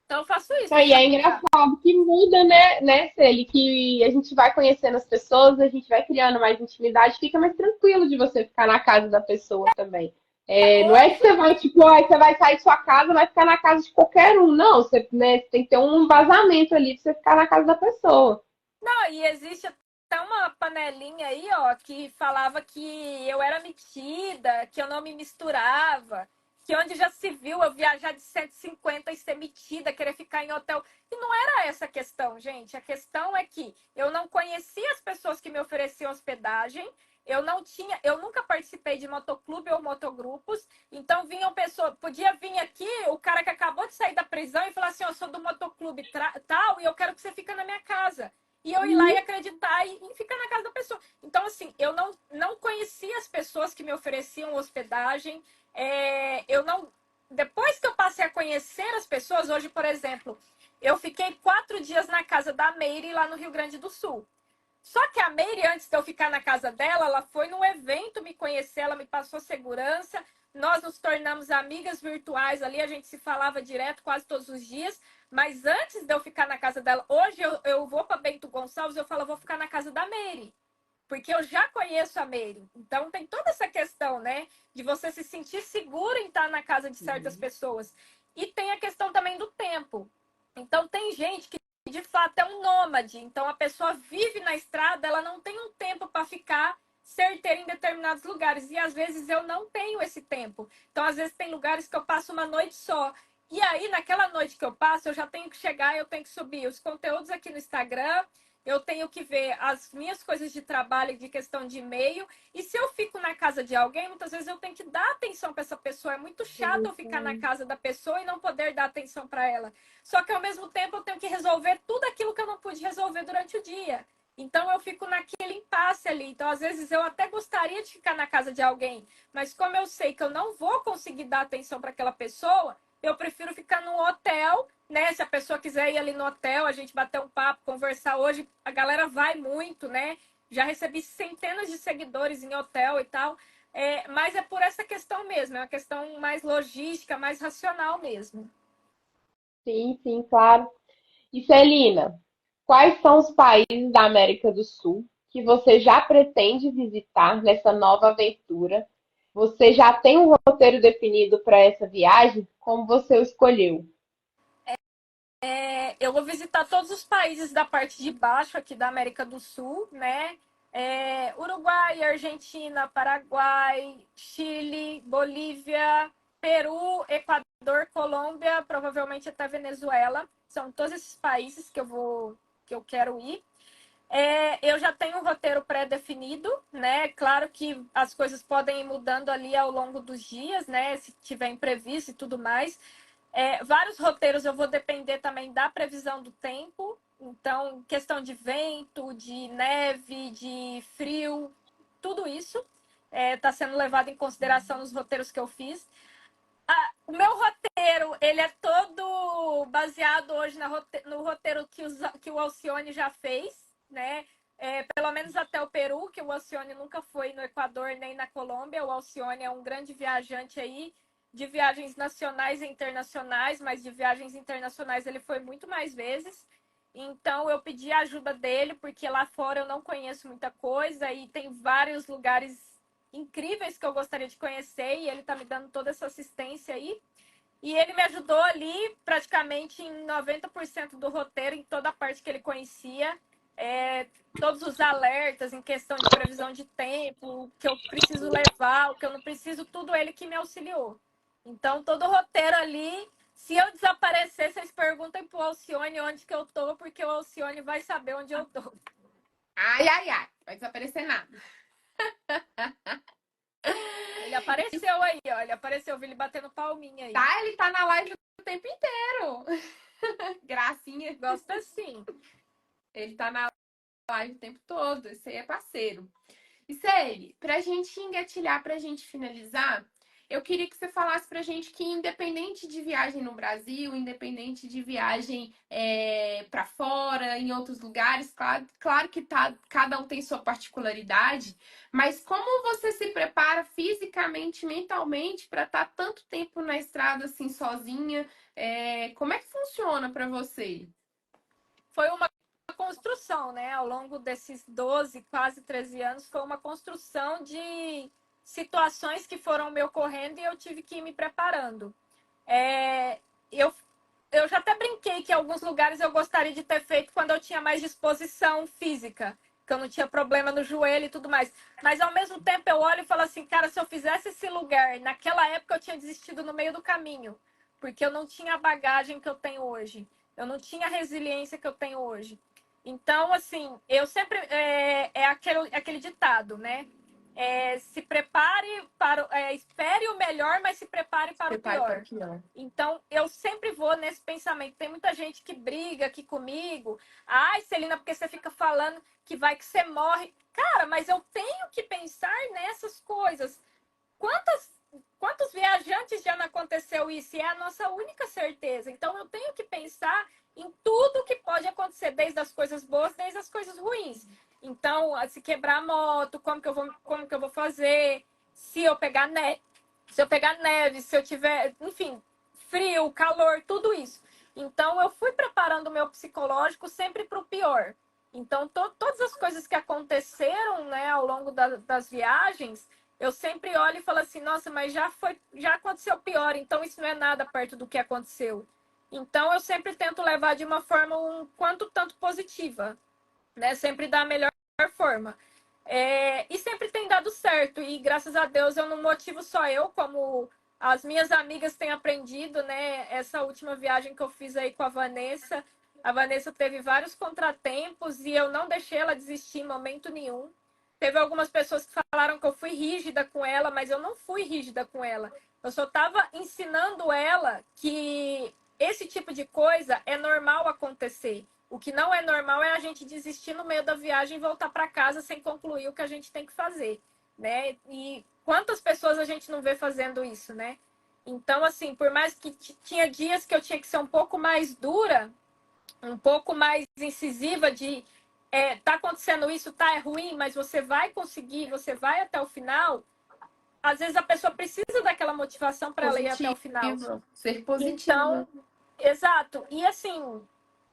Então, eu faço isso. E é engraçado que muda, né, Celi? Que a gente vai conhecendo as pessoas, a gente vai criando mais intimidade, fica mais tranquilo de você ficar na casa da pessoa também. Não é que Hoje, você vai, tipo, você vai sair de sua casa, vai ficar na casa de qualquer um. Não, você, né, tem que ter um vazamento ali pra você ficar na casa da pessoa. não, e existe até uma panelinha aí, ó, que falava que eu era metida, que eu não me misturava, que onde já se viu eu viajar de 150 e ser metida, querer ficar em hotel. E não era essa a questão, gente. A questão é que eu não conhecia as pessoas que me ofereciam hospedagem. Eu nunca participei de motoclube ou motogrupos, então vinham pessoas, podia vir aqui o cara que acabou de sair da prisão e falar assim, eu sou do motoclube tal e eu quero que você fique na minha casa e eu ir lá e acreditar e ficar na casa da pessoa. Então, assim, eu não conhecia as pessoas que me ofereciam hospedagem. Eu não. Depois que eu passei a conhecer as pessoas, hoje, por exemplo, eu fiquei 4 dias na casa da Meire, lá no Rio Grande do Sul. Só que a Meire, antes de eu ficar na casa dela, ela foi num evento me conhecer, ela me passou segurança. Nós nos tornamos amigas virtuais ali, a gente se falava direto quase todos os dias. Mas antes de eu ficar na casa dela, hoje eu vou para Bento Gonçalves, eu falo, eu vou ficar na casa da Meire. Porque eu já conheço a Meire. Então tem toda essa questão, né? De você se sentir seguro em estar na casa de certas pessoas. E tem a questão também do tempo. Então tem gente que de fato é um nômade. Então a pessoa vive na estrada, ela não tem um tempo para ficar certeira em determinados lugares. E às vezes eu não tenho esse tempo. Então às vezes tem lugares que eu passo uma noite só. E aí, naquela noite que eu passo, eu já tenho que chegar, eu tenho que subir os conteúdos aqui no Instagram, eu tenho que ver as minhas coisas de trabalho, de questão de e-mail. E se eu fico na casa de alguém, muitas vezes eu tenho que dar atenção para essa pessoa. É muito chato eu ficar na casa da pessoa e não poder dar atenção para ela. Só que ao mesmo tempo eu tenho que resolver tudo aquilo que eu não pude resolver durante o dia. Então eu fico naquele impasse ali. Então, às vezes, eu até gostaria de ficar na casa de alguém, mas como eu sei que eu não vou conseguir dar atenção para aquela pessoa, eu prefiro ficar no hotel, né? Se a pessoa quiser ir ali no hotel, a gente bater um papo, conversar. Hoje a galera vai muito, né? Já recebi centenas de seguidores em hotel e tal. Mas é por essa questão mesmo, é uma questão mais logística, mais racional mesmo. Sim, sim, claro. E Celina, quais são os países da América do Sul que você já pretende visitar nessa nova aventura? Você já tem um roteiro definido para essa viagem? Como você o escolheu? Eu vou visitar todos os países da parte de baixo aqui da América do Sul, né? Uruguai, Argentina, Paraguai, Chile, Bolívia, Peru, Equador, Colômbia, provavelmente até Venezuela. São todos esses países que eu quero ir. Eu já tenho um roteiro pré-definido, né? Claro que as coisas podem ir mudando ali ao longo dos dias, né? Se tiver imprevisto e tudo mais. Vários roteiros eu vou depender também da previsão do tempo. Então, questão de vento, de neve, de frio, tudo isso está sendo levado em consideração nos roteiros que eu fiz. O meu roteiro, ele é todo baseado hoje no roteiro que o Alcione já fez, né? Pelo menos até o Peru, que o Alcione nunca foi no Equador nem na Colômbia. O Alcione é um grande viajante aí de viagens nacionais e internacionais, mas de viagens internacionais ele foi muito mais vezes. Então eu pedi a ajuda dele, porque lá fora eu não conheço muita coisa e tem vários lugares incríveis que eu gostaria de conhecer e ele está me dando toda essa assistência aí. E ele me ajudou ali praticamente em 90% do roteiro, em toda a parte que ele conhecia. É, Todos os alertas em questão de previsão de tempo, o que eu preciso levar, o que eu não preciso, tudo ele que me auxiliou. Então, todo o roteiro ali, se eu desaparecer, vocês perguntem pro Alcione onde que eu tô, porque o Alcione vai saber onde eu tô. Ai, ai, ai, vai desaparecer nada. Ele apareceu aí, ó. Ele apareceu, eu vi ele batendo palminha aí. Tá, ele tá na live o tempo inteiro. Gracinha. Gosta assim. Ele tá na live o tempo todo. Esse aí é parceiro. E Celi, pra gente engatilhar, pra gente finalizar, eu queria que você falasse pra gente que independente de viagem no Brasil, independente de viagem para fora, em outros lugares, claro que cada um tem sua particularidade, mas como você se prepara fisicamente, mentalmente, para estar tanto tempo na estrada assim sozinha? Como é que funciona pra você? Foi uma construção, né? Ao longo desses 12, quase 13 anos, foi uma construção de situações que foram me ocorrendo e eu tive que ir me preparando. Eu, eu já até brinquei que em alguns lugares eu gostaria de ter feito quando eu tinha mais disposição física, que eu não tinha problema no joelho e tudo mais. Mas ao mesmo tempo eu olho e falo assim, cara, se eu fizesse esse lugar, naquela época eu tinha desistido no meio do caminho, porque eu não tinha a bagagem que eu tenho hoje. Eu não tinha a resiliência que eu tenho hoje. Então, assim, eu sempre. Aquele ditado, né? Se prepare para. Espere o melhor, mas se prepare para o pior. Então, eu sempre vou nesse pensamento. Tem muita gente que briga aqui comigo. Ai, Celina, porque você fica falando que vai que você morre. Cara, mas eu tenho que pensar nessas coisas. Quantos viajantes já não aconteceu isso? E é a nossa única certeza. Então, eu tenho que pensar em tudo que pode acontecer, desde as coisas boas, desde as coisas ruins. Então, se quebrar a moto, como que eu vou fazer? Se eu pegar neve, se eu tiver, enfim, frio, calor, tudo isso. Então, eu fui preparando o meu psicológico sempre para o pior. Então, todas as coisas que aconteceram, né, ao longo das viagens, eu sempre olho e falo assim, nossa, mas já aconteceu pior, então isso não é nada perto do que aconteceu. Então, eu sempre tento levar de uma forma um quanto tanto positiva, né? Sempre da melhor forma. E sempre tem dado certo. E graças a Deus eu não motivo só eu, como as minhas amigas têm aprendido, né? Essa última viagem que eu fiz aí com a Vanessa. A Vanessa teve vários contratempos e eu não deixei ela desistir em momento nenhum. Teve algumas pessoas que falaram que eu fui rígida com ela, mas eu não fui rígida com ela. Eu só estava ensinando ela que esse tipo de coisa é normal acontecer. O que não é normal é a gente desistir no meio da viagem e voltar para casa sem concluir o que a gente tem que fazer, né? E quantas pessoas a gente não vê fazendo isso, né? Então, assim, por mais que tinha dias que eu tinha que ser um pouco mais dura, um pouco mais incisiva de tá acontecendo isso, tá, é ruim, mas você vai conseguir, você vai até o final. Às vezes a pessoa precisa daquela motivação para ela ir até o final. Ser positiva. Então, exato. E assim,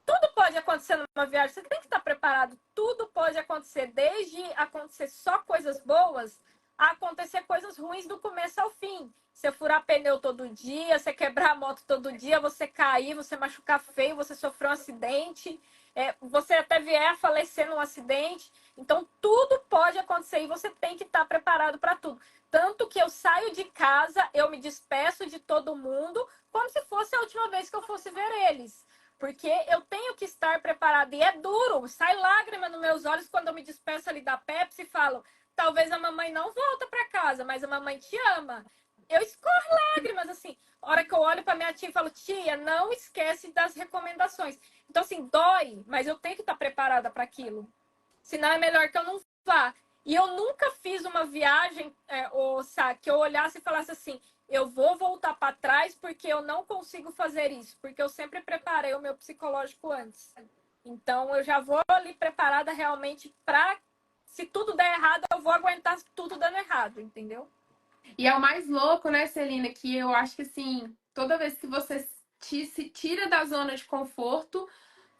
tudo pode acontecer numa viagem, você tem que estar preparado. Tudo pode acontecer, desde acontecer só coisas boas, a acontecer coisas ruins do começo ao fim. Você furar pneu todo dia, você quebrar a moto todo dia, você cair, você machucar feio, você sofrer um acidente, você até vier a falecer num acidente. Então, tudo pode acontecer e você tem que estar preparado para tudo. Tanto que eu saio de casa, eu me despeço de todo mundo, como se fosse a última vez que eu fosse ver eles. Porque eu tenho que estar preparada. E é duro, sai lágrima nos meus olhos quando eu me despeço ali da Pepsi e falo, talvez a mamãe não volta para casa, mas a mamãe te ama. Eu escorro lágrimas, assim. A hora que eu olho para minha tia e falo, tia, não esquece das recomendações. Então, assim, dói, mas eu tenho que estar preparada para aquilo. Senão é melhor que eu não vá. E eu nunca fiz uma viagem, que eu olhasse e falasse assim, eu vou voltar para trás porque eu não consigo fazer isso, porque eu sempre preparei o meu psicológico antes. Então eu já vou ali preparada realmente para, se tudo der errado, eu vou aguentar tudo dando errado, entendeu? E é o mais louco, né, Celina, que eu acho que assim, toda vez que você se tira da zona de conforto,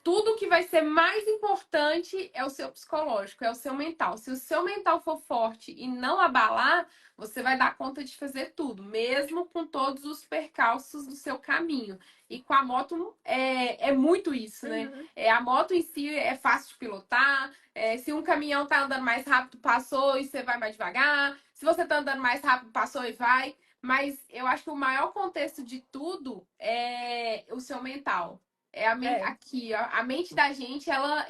tudo que vai ser mais importante é o seu psicológico, é o seu mental. Se o seu mental for forte e não abalar, você vai dar conta de fazer tudo, mesmo com todos os percalços do seu caminho. E com a moto é muito isso, né? Uhum. A moto em si é fácil de pilotar. Se um caminhão tá andando mais rápido, passou e você vai mais devagar. Se você tá andando mais rápido, passou e vai. Mas eu acho que o maior contexto de tudo é o seu mental. Aqui, ó, a mente da gente, ela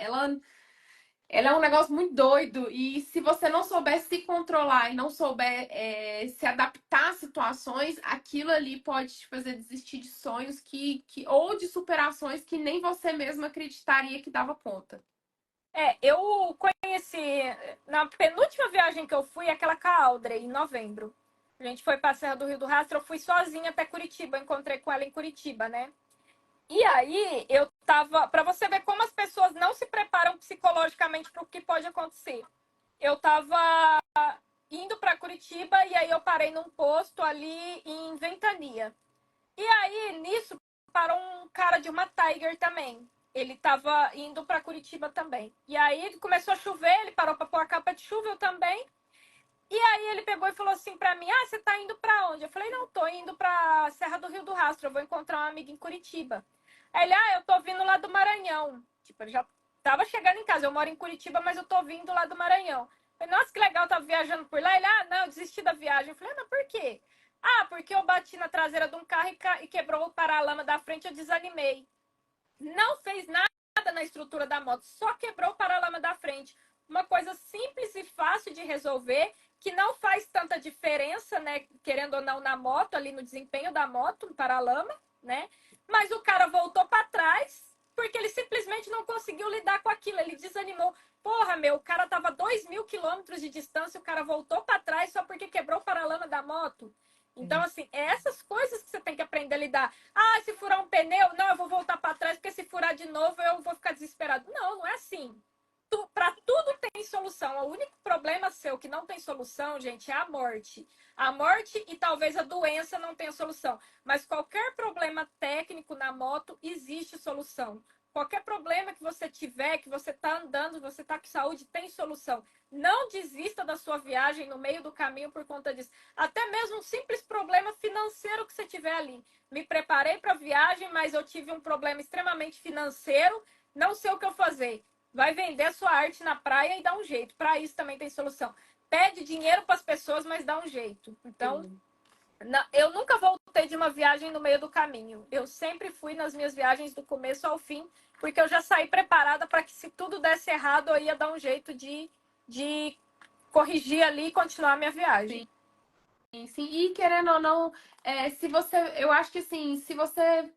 é um negócio muito doido. E se você não souber se controlar e não souber se adaptar às situações, aquilo ali pode te fazer desistir de sonhos ou de superações que nem você mesma acreditaria que dava conta. Eu conheci, na penúltima viagem que eu fui, aquela com a Audrey, em novembro. A gente foi pra Serra do Rio do Rastro, eu fui sozinha até Curitiba, eu encontrei com ela em Curitiba, né? E aí, eu tava. Pra você ver como as pessoas não se preparam psicologicamente para o que pode acontecer. Eu tava indo para Curitiba e aí eu parei num posto ali em Ventania. E aí, nisso, parou um cara de uma Tiger também. Ele tava indo para Curitiba também. E aí começou a chover, ele parou para pôr a capa de chuva, eu também. E aí ele pegou e falou assim pra mim, você tá indo pra onde? Eu falei, não, tô indo pra Serra do Rio do Rastro, eu vou encontrar uma amiga em Curitiba. Aí ele, eu tô vindo lá do Maranhão. Tipo, ele já tava chegando em casa, eu moro em Curitiba, mas eu tô vindo lá do Maranhão. Eu falei, nossa, que legal, tava viajando por lá. Ele, não, eu desisti da viagem. Eu falei, não, por quê? Porque eu bati na traseira de um carro e quebrou o paralama da frente, eu desanimei. Não fez nada na estrutura da moto, só quebrou o paralama da frente. Uma coisa simples e fácil de resolver, que não faz tanta diferença, né, querendo ou não, na moto, ali no desempenho da moto, um paralama, né? Mas o cara voltou para trás porque ele simplesmente não conseguiu lidar com aquilo, ele desanimou. Porra, meu, o cara tava 2.000 quilômetros de distância, o cara voltou para trás só porque quebrou o paralama da moto. Então, assim, é essas coisas que você tem que aprender a lidar. Se furar um pneu, não, eu vou voltar para trás, porque se furar de novo eu vou ficar desesperado. Não, não é assim. Para tudo tem solução. O único problema seu que não tem solução, gente, é a morte. A morte e talvez a doença não tenha solução. Mas qualquer problema técnico na moto, existe solução. Qualquer problema que você tiver, que você está andando, você está com saúde, tem solução. Não desista da sua viagem no meio do caminho por conta disso. Até mesmo um simples problema financeiro que você tiver ali. Me preparei para a viagem, mas eu tive um problema extremamente financeiro, não sei o que eu fazer. Vai vender sua arte na praia e dá um jeito. Para isso também tem solução. Pede dinheiro para as pessoas, mas dá um jeito. Então, eu nunca voltei de uma viagem no meio do caminho. Eu sempre fui nas minhas viagens do começo ao fim, porque eu já saí preparada para que se tudo desse errado, eu ia dar um jeito de corrigir ali e continuar a minha viagem. Sim. E querendo ou não, se você, eu acho que assim, se você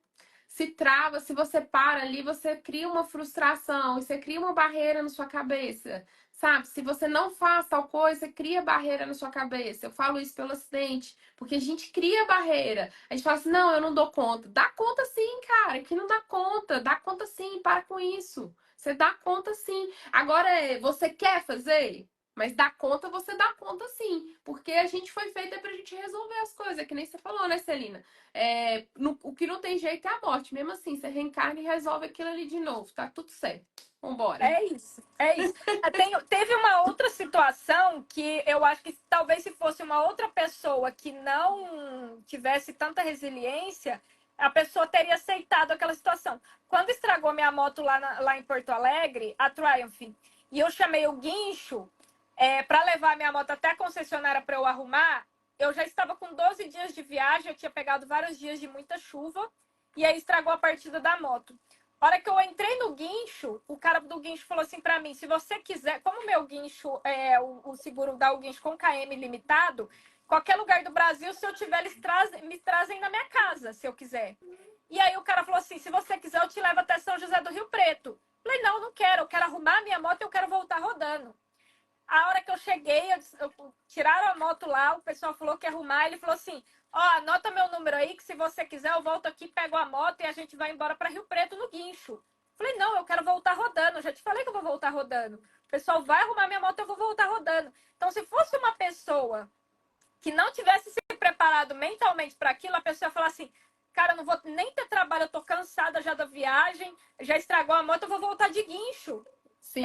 se trava, se você para ali, você cria uma frustração, você cria uma barreira na sua cabeça, sabe? Se você não faz tal coisa, você cria barreira na sua cabeça. Eu falo isso pelo acidente, porque a gente cria barreira. A gente fala assim, não, eu não dou conta. Dá conta sim, cara, que não dá conta sim, para com isso. Você dá conta sim. Agora, você quer fazer? Mas dá conta, você dá conta sim. Porque a gente foi feita pra gente resolver as coisas, que nem você falou, né, Celina? O que não tem jeito é a morte. Mesmo assim, você reencarna e resolve aquilo ali de novo. Tá tudo certo. Vambora. É isso, é isso. Teve uma outra situação que eu acho que talvez se fosse uma outra pessoa que não tivesse tanta resiliência, a pessoa teria aceitado aquela situação. Quando estragou minha moto lá em Porto Alegre, a Triumph, e eu chamei o guincho para levar minha moto até a concessionária para eu arrumar, eu já estava com 12 dias de viagem, eu tinha pegado vários dias de muita chuva, e aí estragou a partida da moto. A hora que eu entrei no guincho, o cara do guincho falou assim para mim, se você quiser, como o meu guincho, o seguro dá o guincho com KM limitado, qualquer lugar do Brasil, se eu tiver, eles me trazem na minha casa, se eu quiser. E aí o cara falou assim, se você quiser, eu te levo até São José do Rio Preto. Falei, não, não quero, eu quero arrumar minha moto e eu quero voltar rodando. A hora que eu cheguei, tiraram a moto lá, o pessoal falou que ia arrumar, ele falou assim, anota meu número aí, que se você quiser eu volto aqui, pego a moto e a gente vai embora para Rio Preto no guincho. Falei, não, eu quero voltar rodando, eu já te falei que eu vou voltar rodando. O pessoal vai arrumar minha moto, eu vou voltar rodando. Então, se fosse uma pessoa que não tivesse se preparado mentalmente para aquilo, a pessoa ia falar assim, cara, eu não vou nem ter trabalho, eu tô cansada já da viagem, já estragou a moto, eu vou voltar de guincho. Sim.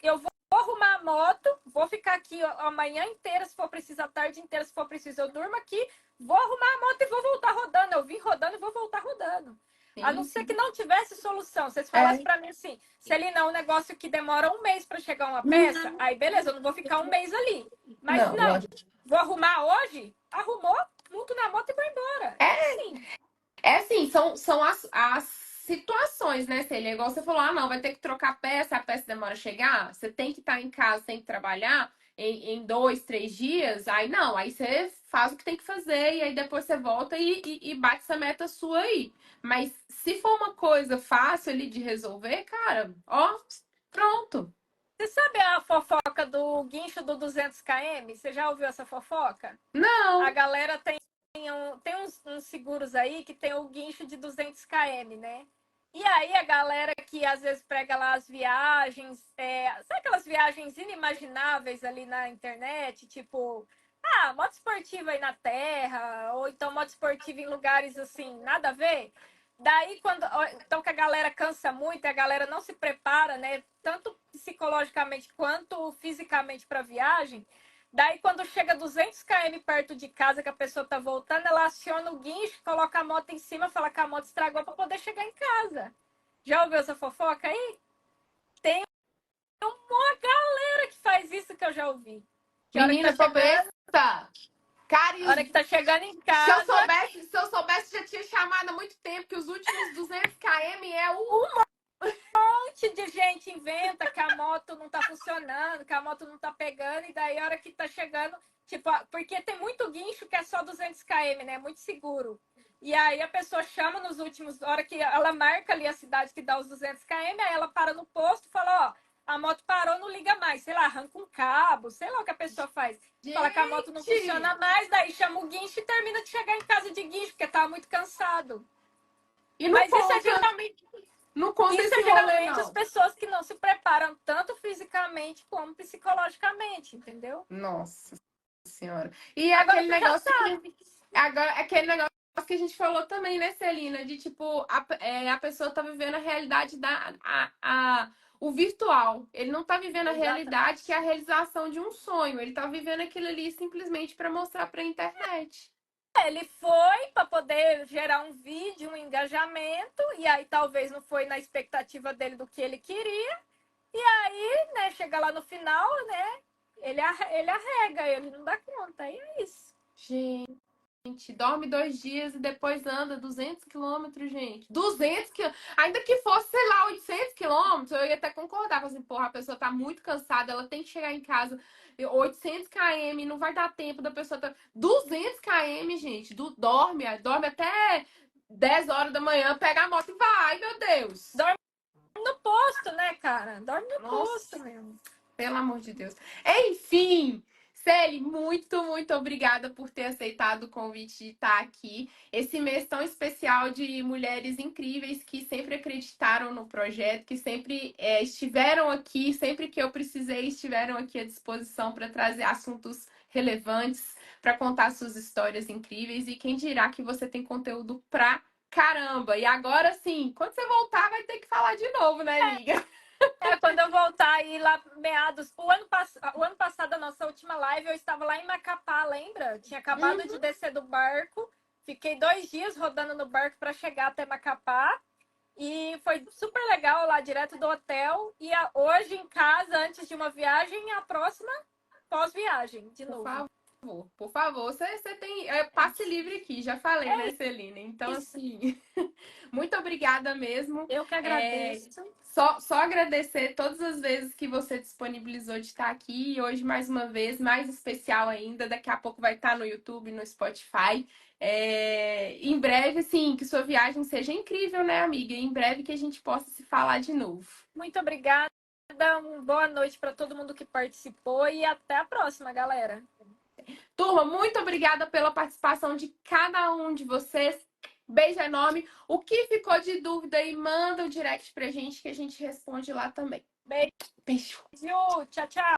Eu vou arrumar a moto, vou ficar aqui a manhã inteira, se for preciso, a tarde inteira, se for preciso, eu durmo aqui, vou arrumar a moto e vou voltar rodando. Eu vim rodando e vou voltar rodando. Sim, a não ser que não tivesse solução. Vocês falassem para mim assim, Celina, é um negócio que demora um mês para chegar uma peça, aí beleza, eu não vou ficar um mês ali. Mas não, vou arrumar hoje, arrumou, monto na moto e vou embora. Assim, são as situações, né, Cêlia? Igual você falou, não, vai ter que trocar peça, a peça demora a chegar, você tem que estar em casa, tem que trabalhar em 2, 3 dias, aí não, aí você faz o que tem que fazer e aí depois você volta e bate essa meta sua aí. Mas se for uma coisa fácil ali de resolver, cara, pronto. Você sabe a fofoca do guincho do 200 km? Você já ouviu essa fofoca? Não. A galera tem uns seguros aí que tem o guincho de 200 km, né? E aí a galera que às vezes prega lá as viagens, sabe aquelas viagens inimagináveis ali na internet, tipo, moto esportiva aí na terra, ou então moto esportiva em lugares assim, nada a ver? Daí, então que a galera cansa muito, a galera não se prepara, né? Tanto psicologicamente quanto fisicamente para viagem. Daí, quando chega 200 km perto de casa, que a pessoa tá voltando, ela aciona o guincho, coloca a moto em cima, fala que a moto estragou para poder chegar em casa. Já ouviu essa fofoca aí? Tem uma galera que faz isso que eu já ouvi. Que Menina, hora que tá tô besta. Cara, e a hora que tá chegando em casa... se eu soubesse, já tinha chamado há muito tempo que os últimos 200 km é o... monte de gente inventa que a moto não tá funcionando, que a moto não tá pegando, e daí a hora que tá chegando, tipo, porque tem muito guincho que é só 200 km, né? Muito seguro. E aí a pessoa chama nos últimos, a hora que ela marca ali a cidade que dá os 200 km, aí ela para no posto e fala, ó, a moto parou, não liga mais, sei lá, arranca um cabo, sei lá o que a pessoa faz. Fala que a moto não funciona mais, daí chama o guincho e termina de chegar em casa de guincho, porque tá muito cansado. E não Mas isso é conta, geralmente não conta Isso esse é rolê, geralmente as não. pessoas que não se preparam tanto fisicamente como psicologicamente, entendeu? Nossa senhora. E Agora aquele tu já negócio sabe. agora, aquele negócio que a gente falou também, né, Celina? De tipo, a pessoa tá vivendo a realidade o virtual. Ele não tá vivendo a realidade, que é a realização de um sonho. Ele tá vivendo aquilo ali simplesmente para mostrar pra internet. Ele foi para poder gerar um vídeo, um engajamento, e aí talvez não foi na expectativa dele do que ele queria. E aí, né, chega lá no final, né, ele arrega, ele não dá conta, aí é isso. Gente, dorme 2 dias e depois anda 200 quilômetros, gente. 200 quilômetros. Ainda que fosse, sei lá, 800 quilômetros, eu ia até concordar. Assim, porra, a pessoa tá muito cansada, ela tem que chegar em casa 800 km, não vai dar tempo da pessoa... 200 km, gente. Dorme até 10 horas da manhã, pega a moto e vai, meu Deus. Dorme no posto, né, cara? Dorme no Nossa. posto mesmo. Pelo amor de Deus. Enfim, Celi, muito, muito obrigada por ter aceitado o convite de estar aqui. Esse mês tão especial de mulheres incríveis que sempre acreditaram no projeto, que sempre estiveram aqui, sempre que eu precisei, estiveram aqui à disposição para trazer assuntos relevantes, para contar suas histórias incríveis. E quem dirá que você tem conteúdo pra caramba. E agora sim, quando você voltar, vai ter que falar de novo, né, amiga? Quando eu voltar aí lá meados, o ano passado, a nossa última live, eu estava lá em Macapá, lembra? Eu tinha acabado de descer do barco, fiquei 2 dias rodando no barco para chegar até Macapá e foi super legal lá direto do hotel. E hoje em casa, antes de uma viagem, a próxima pós-viagem, de novo. Por favor, você tem passe livre aqui, já falei, né, Celina? Então, isso. assim, muito obrigada mesmo. Eu que agradeço. Só agradecer todas as vezes que você disponibilizou de estar aqui. E hoje, mais uma vez, mais especial ainda. Daqui a pouco vai estar no YouTube, no Spotify. Em breve, assim, que sua viagem seja incrível, né, amiga? Em breve que a gente possa se falar de novo. Muito obrigada. Uma boa noite para todo mundo que participou e até a próxima, galera. Turma, muito obrigada pela participação de cada um de vocês. Beijo enorme. O que ficou de dúvida aí, manda o direct pra gente que a gente responde lá também. Beijo. Beijo. Tchau, tchau.